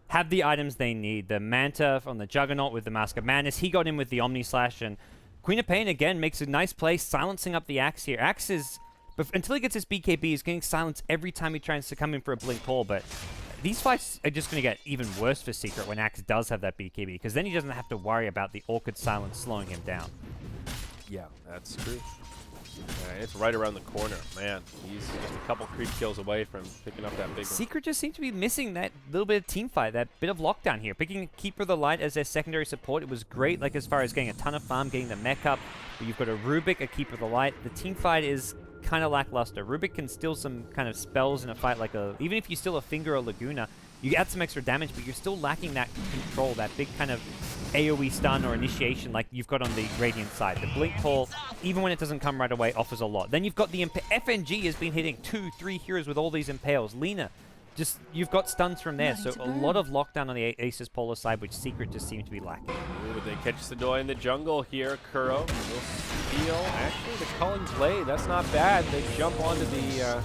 have the items they need. The Manta on the Juggernaut with the Mask of Madness. He got in with the Omni Slash, and Queen of Pain again makes a nice play, silencing up the Axe here. Axe is, until he gets his BKB, he's getting silenced every time he tries to come in for a blink call, but these fights are just going to get even worse for Secret when Axe does have that BKB, because then he doesn't have to worry about the awkward silence slowing him down. Yeah, that's true. It's right around the corner. Man, he's just a couple creep kills away from picking up that big one. Secret just seems to be missing that little bit of team fight, that bit of lockdown here. Picking Keeper of the Light as their secondary support, it was great, like as far as getting a ton of farm, getting the mech up. But you've got a Rubik, a Keeper of the Light. The team fight is kind of lackluster. Rubik can steal some kind of spells in a fight, like even if you steal a Finger or Laguna, you add some extra damage, but you're still lacking that control, that big kind of AoE stun or initiation like you've got on the Radiant side. The Blink Call, even when it doesn't come right away, offers a lot. Then you've got the FNG has been hitting 2-3 heroes with all these impales. Lena, just, you've got stuns from there, so a lot of lockdown on the Asus.Polar side, which Secret just seems to be lacking. Ooh, they catch Sadoy in the jungle here. Kuro will steal. Actually, the Culling Blade, that's not bad. They jump onto the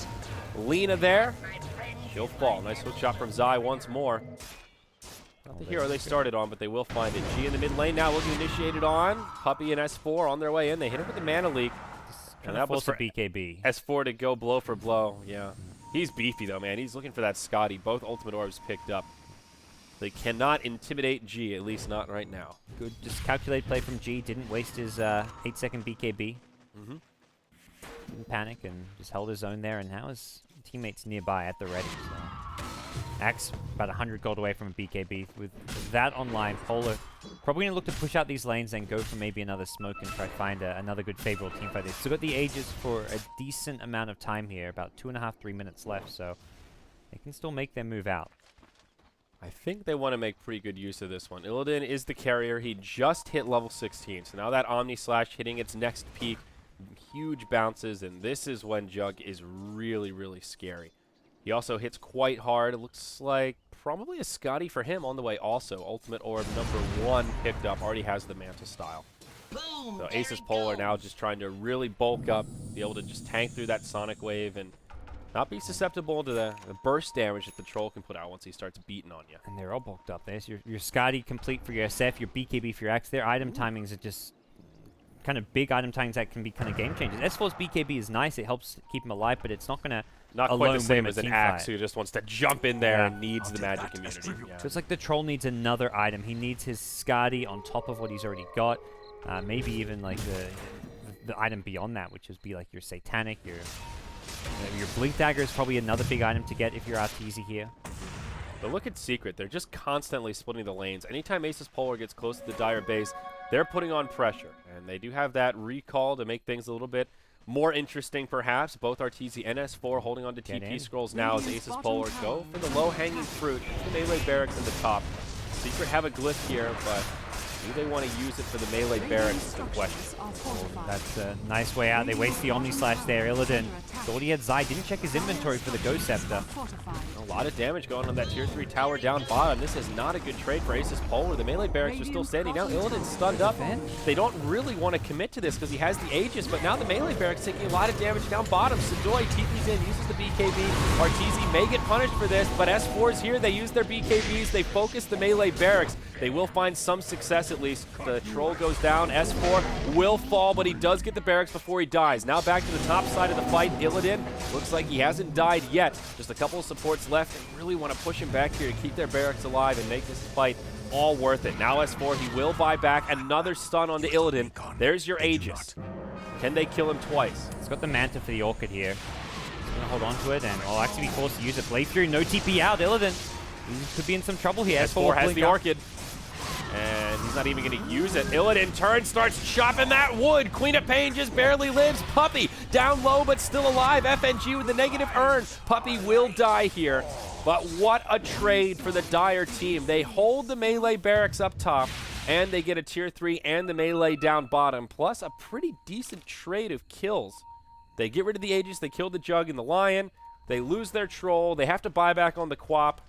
Lena there. She'll fall. Nice hook shot from Zai once more. Not the hero they started on, but they will find it. G in the mid lane now looking initiated on. Puppy and S4 on their way in. They hit him with the Mana Leak. And that was for BKB. S4 to go blow for blow. Yeah. He's beefy though, man. He's looking for that Scotty. Both ultimate orbs picked up. They cannot intimidate G, at least not right now. Good, just calculate play from G. Didn't waste his 8-second BKB. Didn't panic and just held his own there, and now his teammates nearby at the ready. So. Axe about 100 gold away from a BKB. With that online, Polar probably going to look to push out these lanes and go for maybe another smoke and try to find another good favorable team fight. They've still got the Aegis for a decent amount of time here, about 2.5-3 minutes left, so they can still make their move out. I think they want to make pretty good use of this one. Illidan is the carrier. He just hit level 16, so now that Omni Slash hitting its next peak, huge bounces, and this is when Jug is really, really scary. He also hits quite hard. It looks like probably a Scotty for him on the way also. Ultimate Orb #1 picked up, already has the Manta style. So Asus.Polar now just trying to really bulk up, be able to just tank through that Sonic Wave and not be susceptible to the burst damage that the Troll can put out once he starts beating on you. And they're all bulked up. There's your Scotty complete for your SF, your BKB for your Axe. Their item timings are just kind of big item timings that can be kind of game changers. S4's BKB is nice. It helps keep him alive, but it's not going to not quite the same as an Axe who just wants to jump in there and needs the magic immunity. Yeah. So it's like the Troll needs another item. He needs his Scotty on top of what he's already got. Maybe even like the item beyond that, which would be like your Satanic, your Blink Dagger is probably another big item to get if you're Arteezy here. But look at Secret. They're just constantly splitting the lanes. Anytime Asus.Polar gets close to the Dire base, they're putting on pressure. And they do have that recall to make things a little bit more interesting, perhaps. Both Arteezy and S4 holding on to TP scrolls now as Asus.Polar go for the low-hanging fruit. The melee barracks in the top. Secret have a glyph here, but do they want to use it for the melee barracks is the question. That's a nice way out. They waste the Omni Slash there. Illidan thought he had Zai. Didn't check his inventory for the Ghost Scepter. A lot of damage going on that tier 3 tower down bottom. This is not a good trade for Asus.Polar. The melee barracks are still standing. Now Illidan's stunned up. They don't really want to commit to this because he has the Aegis, but now the melee barracks taking a lot of damage down bottom. Sadoy TP's in, uses the BKB. Arteezy may get punished for this, but S4's here. They use their BKBs. They focus the melee barracks. They will find some success at least. The Troll goes down. S4 will fall, but he does get the barracks before he dies. Now back to the top side of the fight. Illidan looks like he hasn't died yet. Just a couple of supports left. They really want to push him back here to keep their barracks alive and make this fight all worth it. Now S4, he will buy back. Another stun onto Illidan. There's your Aegis. Can they kill him twice? He's got the Manta for the Orchid here. He's going to hold on to it, and will actually be forced to use it. Blade Fury, no TP out. Illidan, he could be in some trouble here. S4 has the Orchid. And he's not even going to use it. Illidan turns, starts chopping that wood. Queen of Pain just barely lives. Puppy down low but still alive. FNG with the negative earn. Puppy will die here. But what a trade for the Dire team. They hold the melee barracks up top, and they get a tier 3 and the melee down bottom, plus a pretty decent trade of kills. They get rid of the Aegis. They kill the Jug and the Lion. They lose their Troll. They have to buy back on the Quap.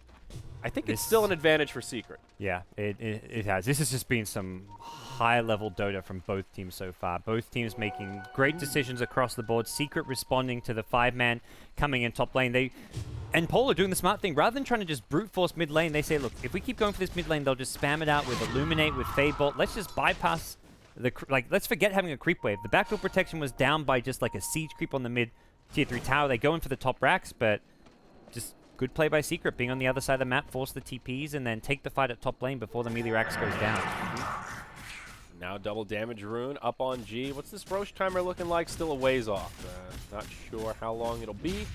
I think it's still an advantage for Secret. Yeah, it has. This has just been some high-level Dota from both teams so far. Both teams making great decisions across the board. Secret responding to the 5-man coming in top lane. And Polar doing the smart thing. Rather than trying to just brute force mid lane, they say, look, if we keep going for this mid lane, they'll just spam it out with Illuminate, with Fade Bolt. Let's just bypass let's forget having a creep wave. The backdoor protection was down by just like a siege creep on the mid tier 3 tower. They go in for the top racks, but just good play by Secret, being on the other side of the map, force the TPs, and then take the fight at top lane before the melee racks goes down. Now double damage rune up on G. What's this Roche timer looking like? Still a ways off. Not sure how long it'll be.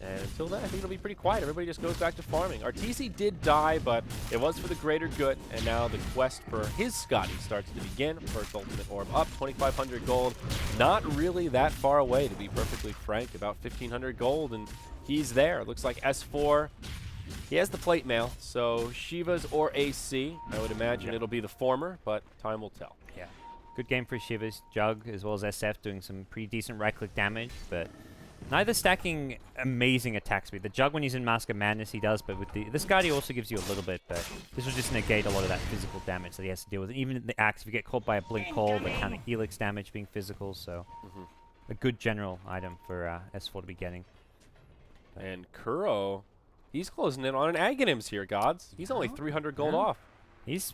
And until then, I think it'll be pretty quiet. Everybody just goes back to farming. Arteezy did die, but it was for the greater good. And now the quest for his Scotty starts to begin. First ultimate orb up, 2,500 gold. Not really that far away, to be perfectly frank. About 1,500 gold, and he's there. Looks like S4. He has the plate mail, so Shivas or AC. I would imagine it'll be the former, but time will tell. Yeah. Good game for Shivas, Jug, as well as SF doing some pretty decent right-click damage, but neither stacking amazing attack speed. The Jug, when he's in Mask of Madness, he does, but with the Skadi also gives you a little bit, but this will just negate a lot of that physical damage that he has to deal with. Even the Axe, if you get caught by a Blink Call, the counter Helix damage being physical, so a good general item for S4 to be getting. And Kuro, he's closing in on an Aghanims here, Gods. He's only 300 gold off. There's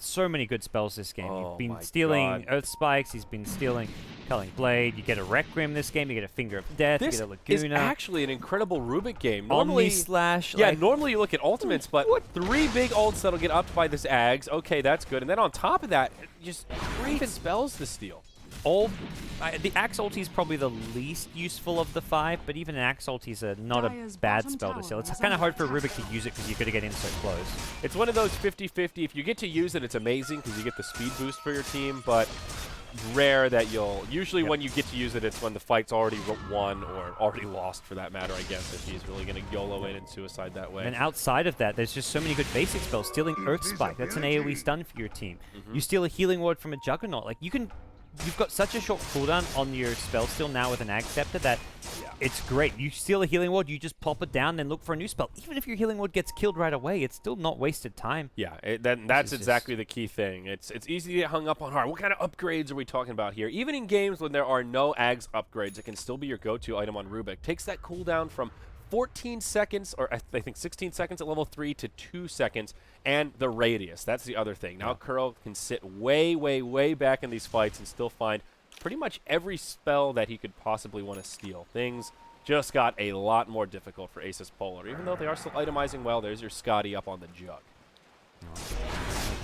so many good spells this game. Oh You've been my stealing God. Earth Spikes, he's been stealing Culling Blade, you get a Requiem this game, you get a Finger of Death, This you get a Laguna. is actually an incredible Rubik game. Normally, Omni-Slash. yeah, like, normally you look at ultimates, but 3 big ults that'll get upped by this Ags. Okay, that's good. And then on top of that, just great spells to steal. the Axe ulti is probably the least useful of the 5, but even an Axe ulti is not a bad spell to steal. It's kind of hard for Rubik to use it because you're going to get in so close. It's one of those 50-50. If you get to use it, it's amazing because you get the speed boost for your team, but rare that you'll... Usually when you get to use it, it's when the fight's already won or already lost, for that matter, I guess, if he's really going to YOLO in and suicide that way. And outside of that, there's just so many good basic spells. Stealing Earth Spike, that's an AoE stun for your team. You steal a Healing Ward from a Juggernaut. Like, you've got such a short cooldown on your spell steal now with an Ag Scepter that it's great. You steal a Healing Ward, you just plop it down, then look for a new spell. Even if your Healing Ward gets killed right away, it's still not wasted time. Yeah, that's exactly the key thing. It's easy to get hung up on hard. What kind of upgrades are we talking about here? Even in games when there are no Ags upgrades, it can still be your go-to item on Rubik. Takes that cooldown from 14 seconds, or I think 16 seconds at level 3 to 2 seconds, and the radius. That's the other thing. Now Kuro can sit way, way, way back in these fights and still find pretty much every spell that he could possibly want to steal. Things just got a lot more difficult for Asus.Polar. Even though they are still itemizing well, there's your Scotty up on the Jug.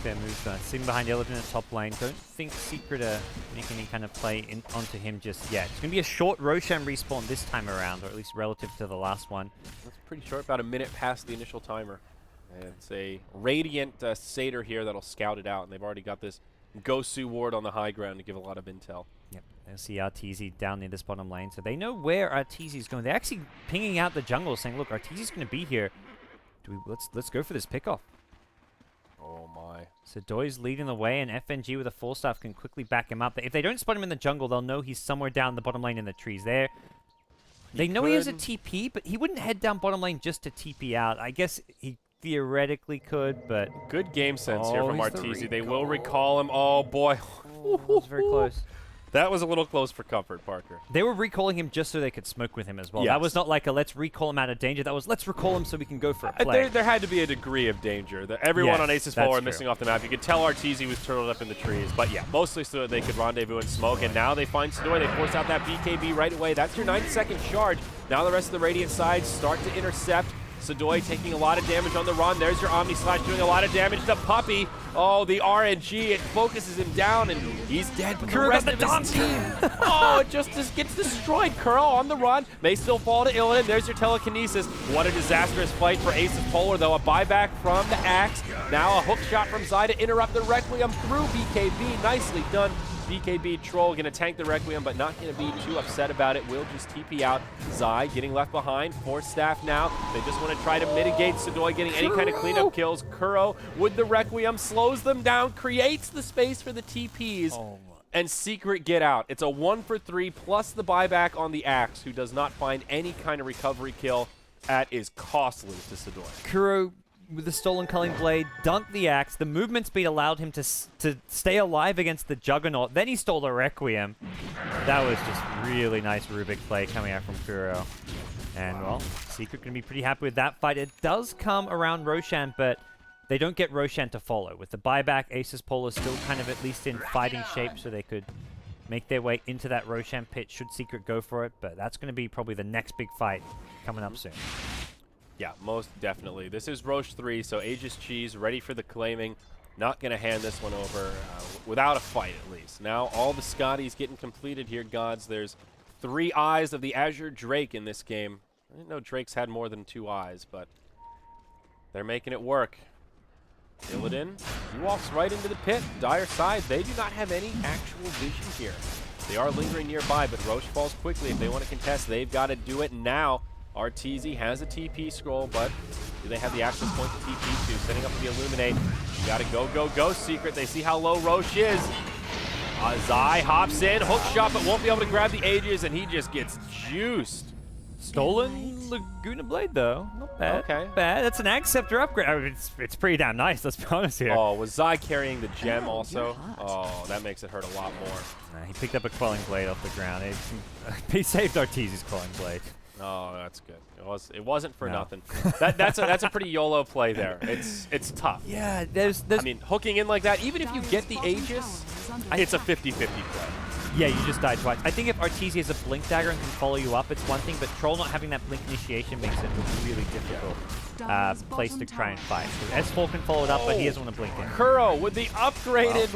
Fair move. Sitting behind Illidan at top lane. Don't think Secret are making any kind of play onto him just yet. It's going to be a short Roshan respawn this time around, or at least relative to the last one. That's pretty short, about a minute past the initial timer. And it's a Radiant Satyr here that'll scout it out, and they've already got this Gosu ward on the high ground to give a lot of intel. Yep, they'll see Arteezy down near this bottom lane, so they know where Arteezy's going. They're actually pinging out the jungle, saying, "Look, Arteezy's going to be here. Let's go for this pickoff." Oh my! So Doi's leading the way, and FNG with a full staff can quickly back him up. If they don't spot him in the jungle, they'll know he's somewhere down the bottom lane in the trees. There, they know he has a TP, but he wouldn't head down bottom lane just to TP out. I guess he theoretically could, but good game sense here from he's Arteezy. They will recall him. Oh boy, that was very close. That was a little close for comfort, Parker. They were recalling him just so they could smoke with him as well. Yes. That was not like a let's recall him out of danger. That was let's recall him so we can go for a play. There had to be a degree of danger. Everyone on Asus.Polar missing off the map. You could tell Arteezy was turtled up in the trees. But yeah, mostly so that they could rendezvous and smoke. And now they find Sidoi. They force out that BKB right away. That's your 9-second charge. Now the rest of the Radiant sides start to intercept. Sidoi taking a lot of damage on the run. There's your Omni Slash doing a lot of damage to Puppey. Oh, the RNG, it focuses him down, and he's dead. But the rest of his team, oh, it just gets destroyed. Kuro on the run. May still fall to Illidan. There's your telekinesis. What a disastrous fight for Asus.Polar, though. A buyback from the Axe. Now a hook shot from Zai to interrupt the Requiem through BKB. Nicely done. BKB Troll going to tank the Requiem, but not going to be too upset about it. Will just TP out. Zai getting left behind. 4 staff now. They just want to try to mitigate Sidoi getting any kind of cleanup kills. Kuro with the Requiem slows them down, creates the space for the TPs, and Secret get out. It's a 1 for 3 plus the buyback on the Axe, who does not find any kind of recovery kill. That is costly to Sidoi. Kuro with the stolen culling blade, dunked the axe. The movement speed allowed him to stay alive against the Juggernaut. Then he stole a Requiem. That was just really nice Rubik play coming out from Kuro. And, well, Secret going to be pretty happy with that fight. It does come around Roshan, but they don't get Roshan to follow. With the buyback, Asus.Polar still kind of at least in fighting shape, so they could make their way into that Roshan pit should Secret go for it. But that's going to be probably the next big fight coming up soon. Yeah, most definitely. This is Roche 3, so Aegis Cheese ready for the claiming. Not going to hand this one over without a fight, at least. Now all the Scotties getting completed here, gods. There's 3 eyes of the Azure Drake in this game. I didn't know Drakes had more than 2 eyes, but they're making it work. Illidan, he walks right into the pit. Dire side, they do not have any actual vision here. They are lingering nearby, but Roche falls quickly. If they want to contest, they've got to do it now. RTZ has a TP scroll, but do they have the access point to TP to? Setting up the Illuminate. You got to go, Secret. They see how low Roche is. Zai hops in, hook shot, but won't be able to grab the Aegis, and he just gets juiced. Stolen Laguna Blade, though. Not bad. Okay. Bad. That's an Ag Scepter upgrade. I mean, it's pretty damn nice, let's be honest here. Oh, was Zai carrying the gem also? Oh, that makes it hurt a lot more. Nah, he picked up a Quelling Blade off the ground. He saved Arteezy's Quelling Blade. Oh, that's good. It wasn't for nothing. That's a pretty YOLO play there. It's tough. Yeah, there's I mean, hooking in like that, even if you get the Aegis, it's a 50-50 play. Yeah, you just died twice. I think if Arteezy has a Blink Dagger and can follow you up, it's one thing, but Troll not having that Blink initiation makes it a really difficult place to try and fight. S4 can follow it up, but he doesn't want to blink in. Kuro with the upgraded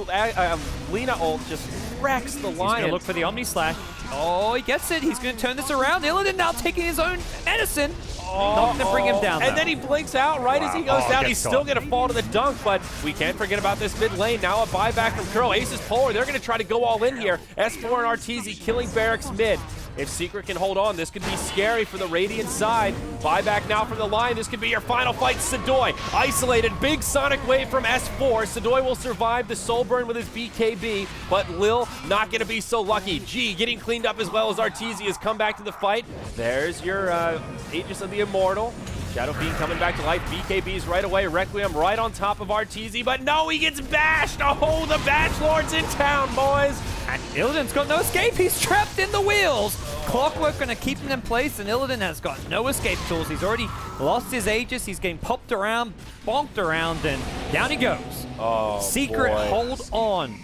Lina ult just wrecks the He's Lion. going to look for the Omni Slash. Oh, he gets it. He's going to turn this around. Illidan now taking his own medicine. Not going to bring him down, And though. then he blinks out right as he goes down. He's still going to fall to the dunk, but we can't forget about this mid lane. Now a buyback from Kuro. Asus.Polar, they're going to try to go all in here. S4 and Arteezy killing Barracks mid. If Secret can hold on, this could be scary for the Radiant side. Buyback now from the line. This could be your final fight. Sadoy isolated. Big sonic wave from S4. Sadoy will survive the soul burn with his BKB, but Lil not going to be so lucky. G getting cleaned up as well as Arteezy has come back to the fight. There's your Aegis of the Immortal. Shadow Fiend coming back to life. BKB's right away. Requiem right on top of Arteezy, but no, he gets bashed. Oh, the Bash Lord's in town, boys. And Illidan's got no escape. He's trapped in the wheels. Clockwork going to keep him in place, and Illidan has got no escape tools. He's already lost his Aegis. He's getting popped around, bonked around, and down he goes. Oh, Secret, boy. hold on.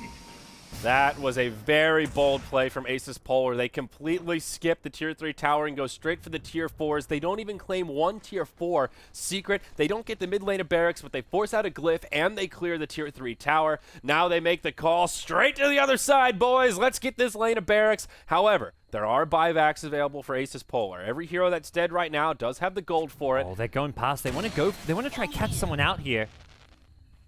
That was a very bold play from Asus.Polar. They completely skip the tier 3 tower and go straight for the tier 4s. They don't even claim one tier 4. Secret, they don't get the mid lane of Barracks, but they force out a glyph and they clear the tier 3 tower. Now they make the call straight to the other side, boys. Let's get this lane of Barracks. However, there are buybacks available for Asus.Polar. Every hero that's dead right now does have the gold for it. Oh, they're going past. They want to try catch someone out here.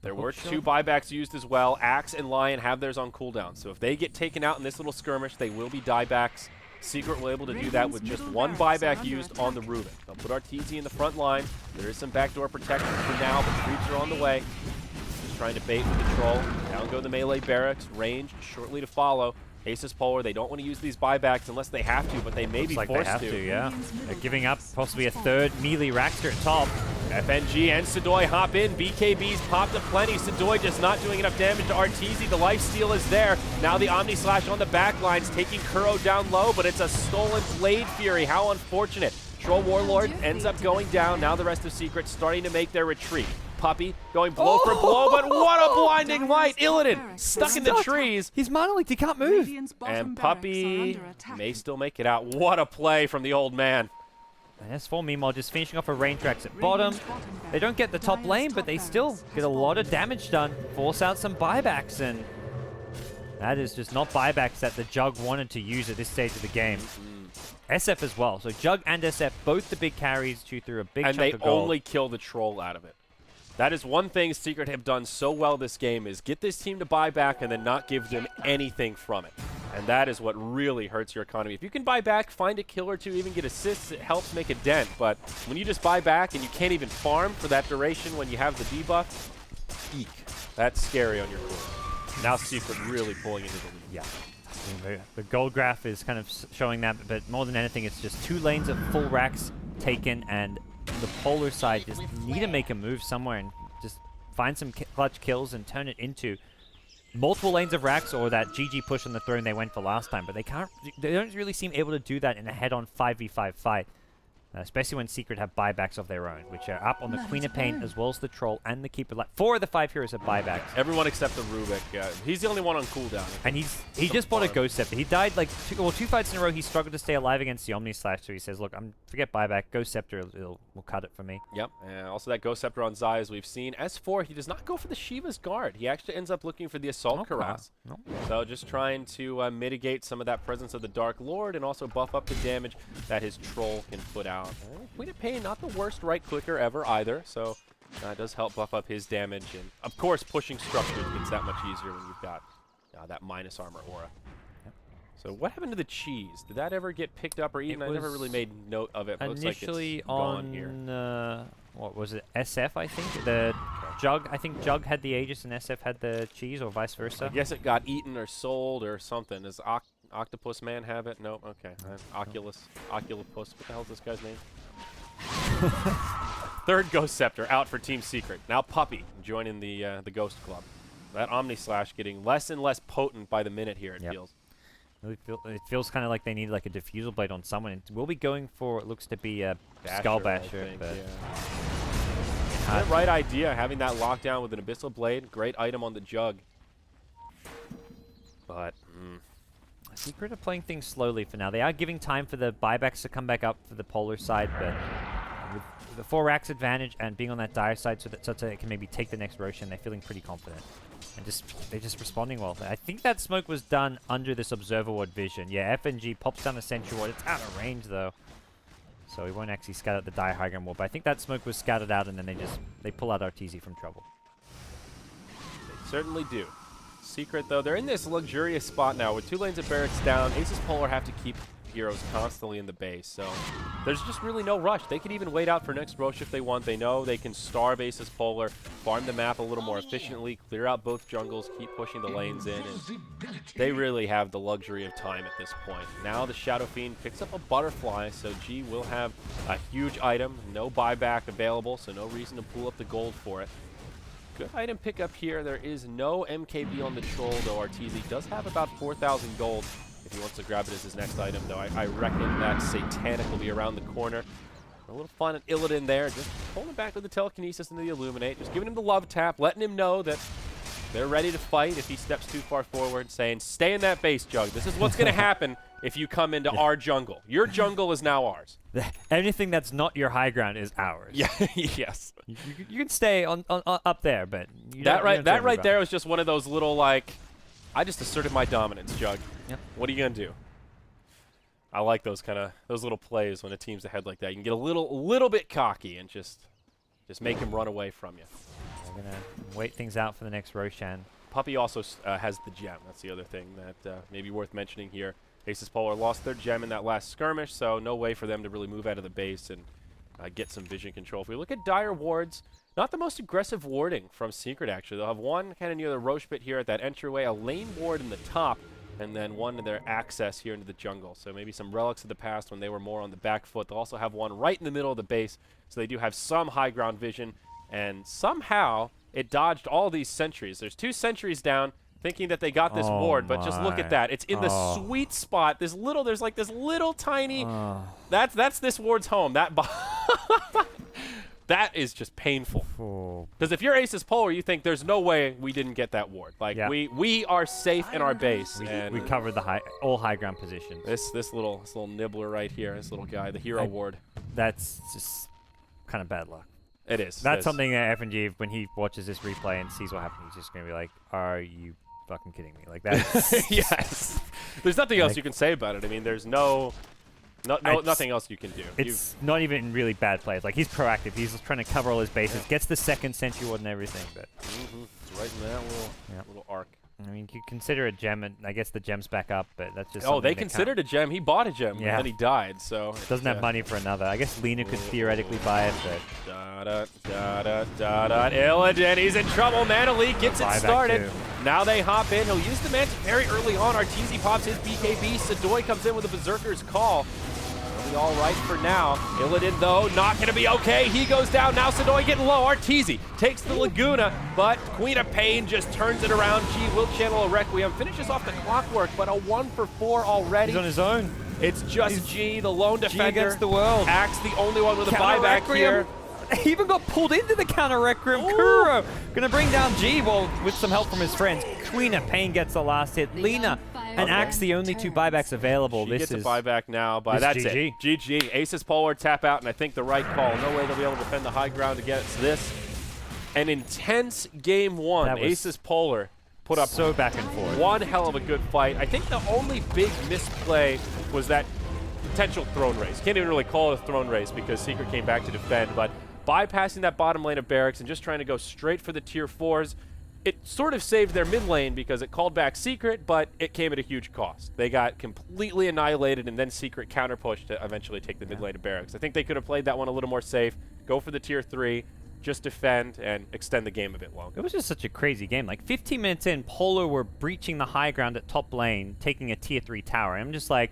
There were 2 buybacks used as well. Axe and Lion have theirs on cooldown. So if they get taken out in this little skirmish, they will be diebacks. Secret will able to do that with just 1 buyback used on the Rubik. They'll put Arteezy in the front line. There is some backdoor protection for now, but creeps are on the way. Just trying to bait with the Troll. Down go the melee Barracks. Range shortly to follow. Asus.Polar, they don't want to use these buybacks unless they have to, but they may be Looks like forced they have to, yeah. They're giving up possibly a 3rd melee Rackster at top. FNG and Sadoy hop in. BKB's popped up plenty. Sadoy just not doing enough damage to Arteezy. The lifesteal is there. Now the Omni Slash on the back lines, taking Kuro down low, but it's a stolen Blade Fury. How unfortunate. Troll Warlord ends up going down. Now the rest of Secret starting to make their retreat. Puppy going blow for blow, but what a blinding light. Illidan stuck in the trees. He's monolith, he can't move. And Puppy may still make it out. What a play from the old man. And S4 meanwhile just finishing off a range tracks at bottom. They don't get the top lane, but they still get a lot of damage done. Force out some buybacks, and that is just not buybacks that the Jug wanted to use at this stage of the game. SF as well. So Jug and SF, both the big carries, chew through a big chunk of gold. And they only kill the Troll out of it. That is one thing Secret have done so well this game, is get this team to buy back and then not give them anything from it. And that is what really hurts your economy. If you can buy back, find a kill or 2, even get assists, it helps make a dent. But when you just buy back and you can't even farm for that duration when you have the debuff, eek. That's scary on your core. Now Secret really pulling into the lead. Yeah. The gold graph is kind of showing that, but more than anything, it's just 2 lanes of full racks taken and the Polar side just need to make a move somewhere and just find some clutch kills and turn it into multiple lanes of racks or that GG push on the throne they went for last time. But they don't really seem able to do that in a head-on 5v5 fight. Especially when Secret have buybacks of their own, which are up on the Queen of Pain as well as the Troll and the Keeper. Like 4 of the 5 heroes have buybacks. Everyone except the Rubik. He's the only one on cooldown. And he just bought a Ghost Scepter. He died like 2 fights in a row. He struggled to stay alive against the Omni Slash, so he says, look, forget buyback. Ghost Scepter will cut it for me. Yep. And also that Ghost Scepter on Zai, as we've seen. S4, he does not go for the Shiva's Guard. He actually ends up looking for the Assault Cuirass. No. So just trying to mitigate some of that presence of the Dark Lord and also buff up the damage that his Troll can put out. Queen of Pain, not the worst right clicker ever either, so that does help buff up his damage. And of course, pushing structures gets that much easier when you've got that minus armor aura. Yep. So what happened to the cheese? Did that ever get picked up or eaten? I never really made note of it. But Initially looks like it's gone here. What was it? SF, I think. The Jug. I think Jug had the Aegis and SF had the cheese, or vice versa. I guess it got eaten or sold or something. Does Octopus Man have it? Nope. Okay. Oculopus. What the hell is this guy's name? Third Ghost Scepter out for Team Secret. Now Puppy joining the Ghost Club. That Omni Slash getting less and less potent by the minute here, it feels. It feels kind of like they need like a Diffusal Blade on someone. We'll be going for what looks to be a Skull Basher. But the right idea, having that lockdown with an Abyssal Blade. Great item on the Jug. But Secret are playing things slowly for now. They are giving time for the buybacks to come back up for the Polar side, but with the 4 racks advantage and being on that dire side so that they can maybe take the next Roshan, they're feeling pretty confident. And they're just responding well. I think that smoke was done under this Observer Ward vision. Yeah, FNG pops down the Sentry Ward. It's out of range though, so he won't actually scatter the Dire High Ground Ward. But I think that smoke was scattered out, and then they pull out RTZ from trouble. They certainly do. Secret, though, they're in this luxurious spot now with 2 lanes of barracks down. Asus.Polar have to keep heroes constantly in the base, so there's just really no rush. They can even wait out for next Roche if they want. They know they can starve Asus.Polar, farm the map a little more efficiently, clear out both jungles, keep pushing the lanes in, and they really have the luxury of time at this point. Now the Shadow Fiend picks up a Butterfly, so G will have a huge item. No buyback available, so no reason to pull up the gold for it. Good item pickup here. There is no MKB on the Troll, though RTZ does have about 4,000 gold if he wants to grab it as his next item, though I reckon that Satanic will be around the corner. A little fun and Illidan there, just pulling him back with the Telekinesis and the Illuminate, just giving him the love tap, letting him know that they're ready to fight if he steps too far forward, saying, stay in that base, Jug. This is what's going to happen if you come into our jungle. Your jungle is now ours. Anything that's not your high ground is ours. Yeah, yes. You can stay on up there, but that right there was just one of those little, like, I just asserted my dominance, Jug. Yep. What are you gonna do? I like those little plays when a team's ahead like that. You can get a little bit cocky and just make him run away from you. We're gonna wait things out for the next Roshan. Puppy also has the gem. That's the other thing that may be worth mentioning here. Asus.Polar lost their gem in that last skirmish, so no way for them to really move out of the base and get some vision control. If we look at Dire Wards, not the most aggressive warding from Secret, actually. They'll have one kind of near the Roche pit here at that entryway, a lane ward in the top, and then one in their access here into the jungle. So maybe some relics of the past when they were more on the back foot. They'll also have one right in the middle of the base, so they do have some high ground vision. And somehow it dodged all these sentries. There's 2 sentries down, thinking that they got this ward, but just look at that. It's in the sweet spot. There's like this little tiny. That's this ward's home. That is just painful. Because if you're Asus.Polar, you think there's no way we didn't get that ward. Like we are safe in our base. We covered all high ground positions. This little nibbler right here, this little guy, the hero ward. That's just kind of bad luck. It is. That's something that FNG, when he watches this replay and sees what happened, he's just gonna be like, "Are you fucking kidding me?" Like that. Yes. There's nothing else you can say about it. I mean, there's nothing else you can do. It's not even really bad plays. Like, he's proactive. He's just trying to cover all his bases. Gets the second Sentry Ward and everything. But it's right in that little arc. I mean, you consider a gem, and I guess the gem's back up, but that's just. Oh, they considered a gem. He bought a gem, and then he died. So doesn't have money for another. I guess Lena could theoretically buy it, but. Illidan, he's in trouble. Mana Leak gets it started. Too. Now they hop in. He'll use the magic very early on. RTZ pops his BKB. Sadoy comes in with a Berserker's Call. be all right for now. Illidan, though, not going to be okay. He goes down. Now Sidoi getting low. Arteezy takes the Laguna, but Queen of Pain just turns it around. G will channel a Requiem. Finishes off the clockwork, but a 1 for 4 already. He's on his own. It's just G, the lone defender. G against the world. Axe, the only one with a Counter buyback Requiem. here. He even got pulled into the counter Requiem. Kuro gonna bring down G, well, with some help from his friends. Queen of Pain gets the last hit. Lina and Axe, the only 2 buybacks available. She This gets is a buyback now, but that's GG. it. GG. Asus.Polar tap out, and I think the right call. No way they'll be able to defend the high ground against this. An intense game 1. Asus.Polar put up so back and forth. One hell of a good fight. I think the only big misplay was that potential throne race. Can't even really call it a throne race because Secret came back to defend, but bypassing that bottom lane of barracks and just trying to go straight for the tier 4s, it sort of saved their mid lane because it called back Secret, but it came at a huge cost. They got completely annihilated, and then Secret counter pushed to eventually take the mid lane of barracks. I think they could have played that one a little more safe, go for the tier 3, just defend and extend the game a bit longer. It was just such a crazy game. Like 15 minutes in, Polar were breaching the high ground at top lane, taking a tier 3 tower. And I'm just like,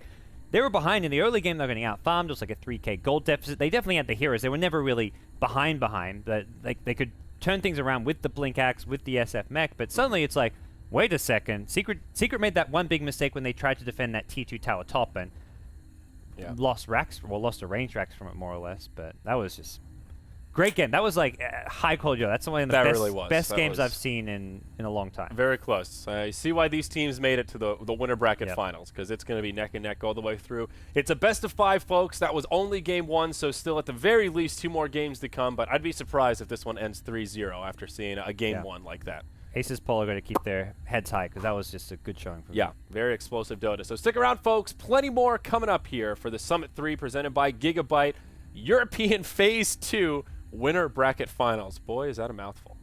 they were behind in the early game. They were getting out-farmed. It was like a 3k gold deficit. They definitely had the heroes. They were never really behind. But like they could turn things around with the Blink Axe, with the SF mech. But suddenly it's like, wait a second. Secret made that one big mistake when they tried to defend that T2 tower top and lost a range racks from it more or less. But that was just great game. That was like high quality. That's one of the best games I've seen in a long time. Very close. I see why these teams made it to the winner bracket finals, because it's going to be neck and neck all the way through. It's a best of 5, folks. That was only game 1, so still at the very least 2 more games to come. But I'd be surprised if this one ends 3-0 after seeing a game 1 like that. Asus.Polar going to keep their heads high because that was just a good showing for them. Yeah, very explosive Dota. So stick around, folks. Plenty more coming up here for the Summit 3 presented by Gigabyte. European Phase 2 winner bracket finals. Boy, is that a mouthful.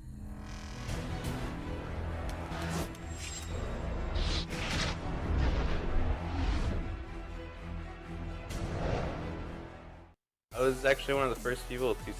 I was actually one of the first people to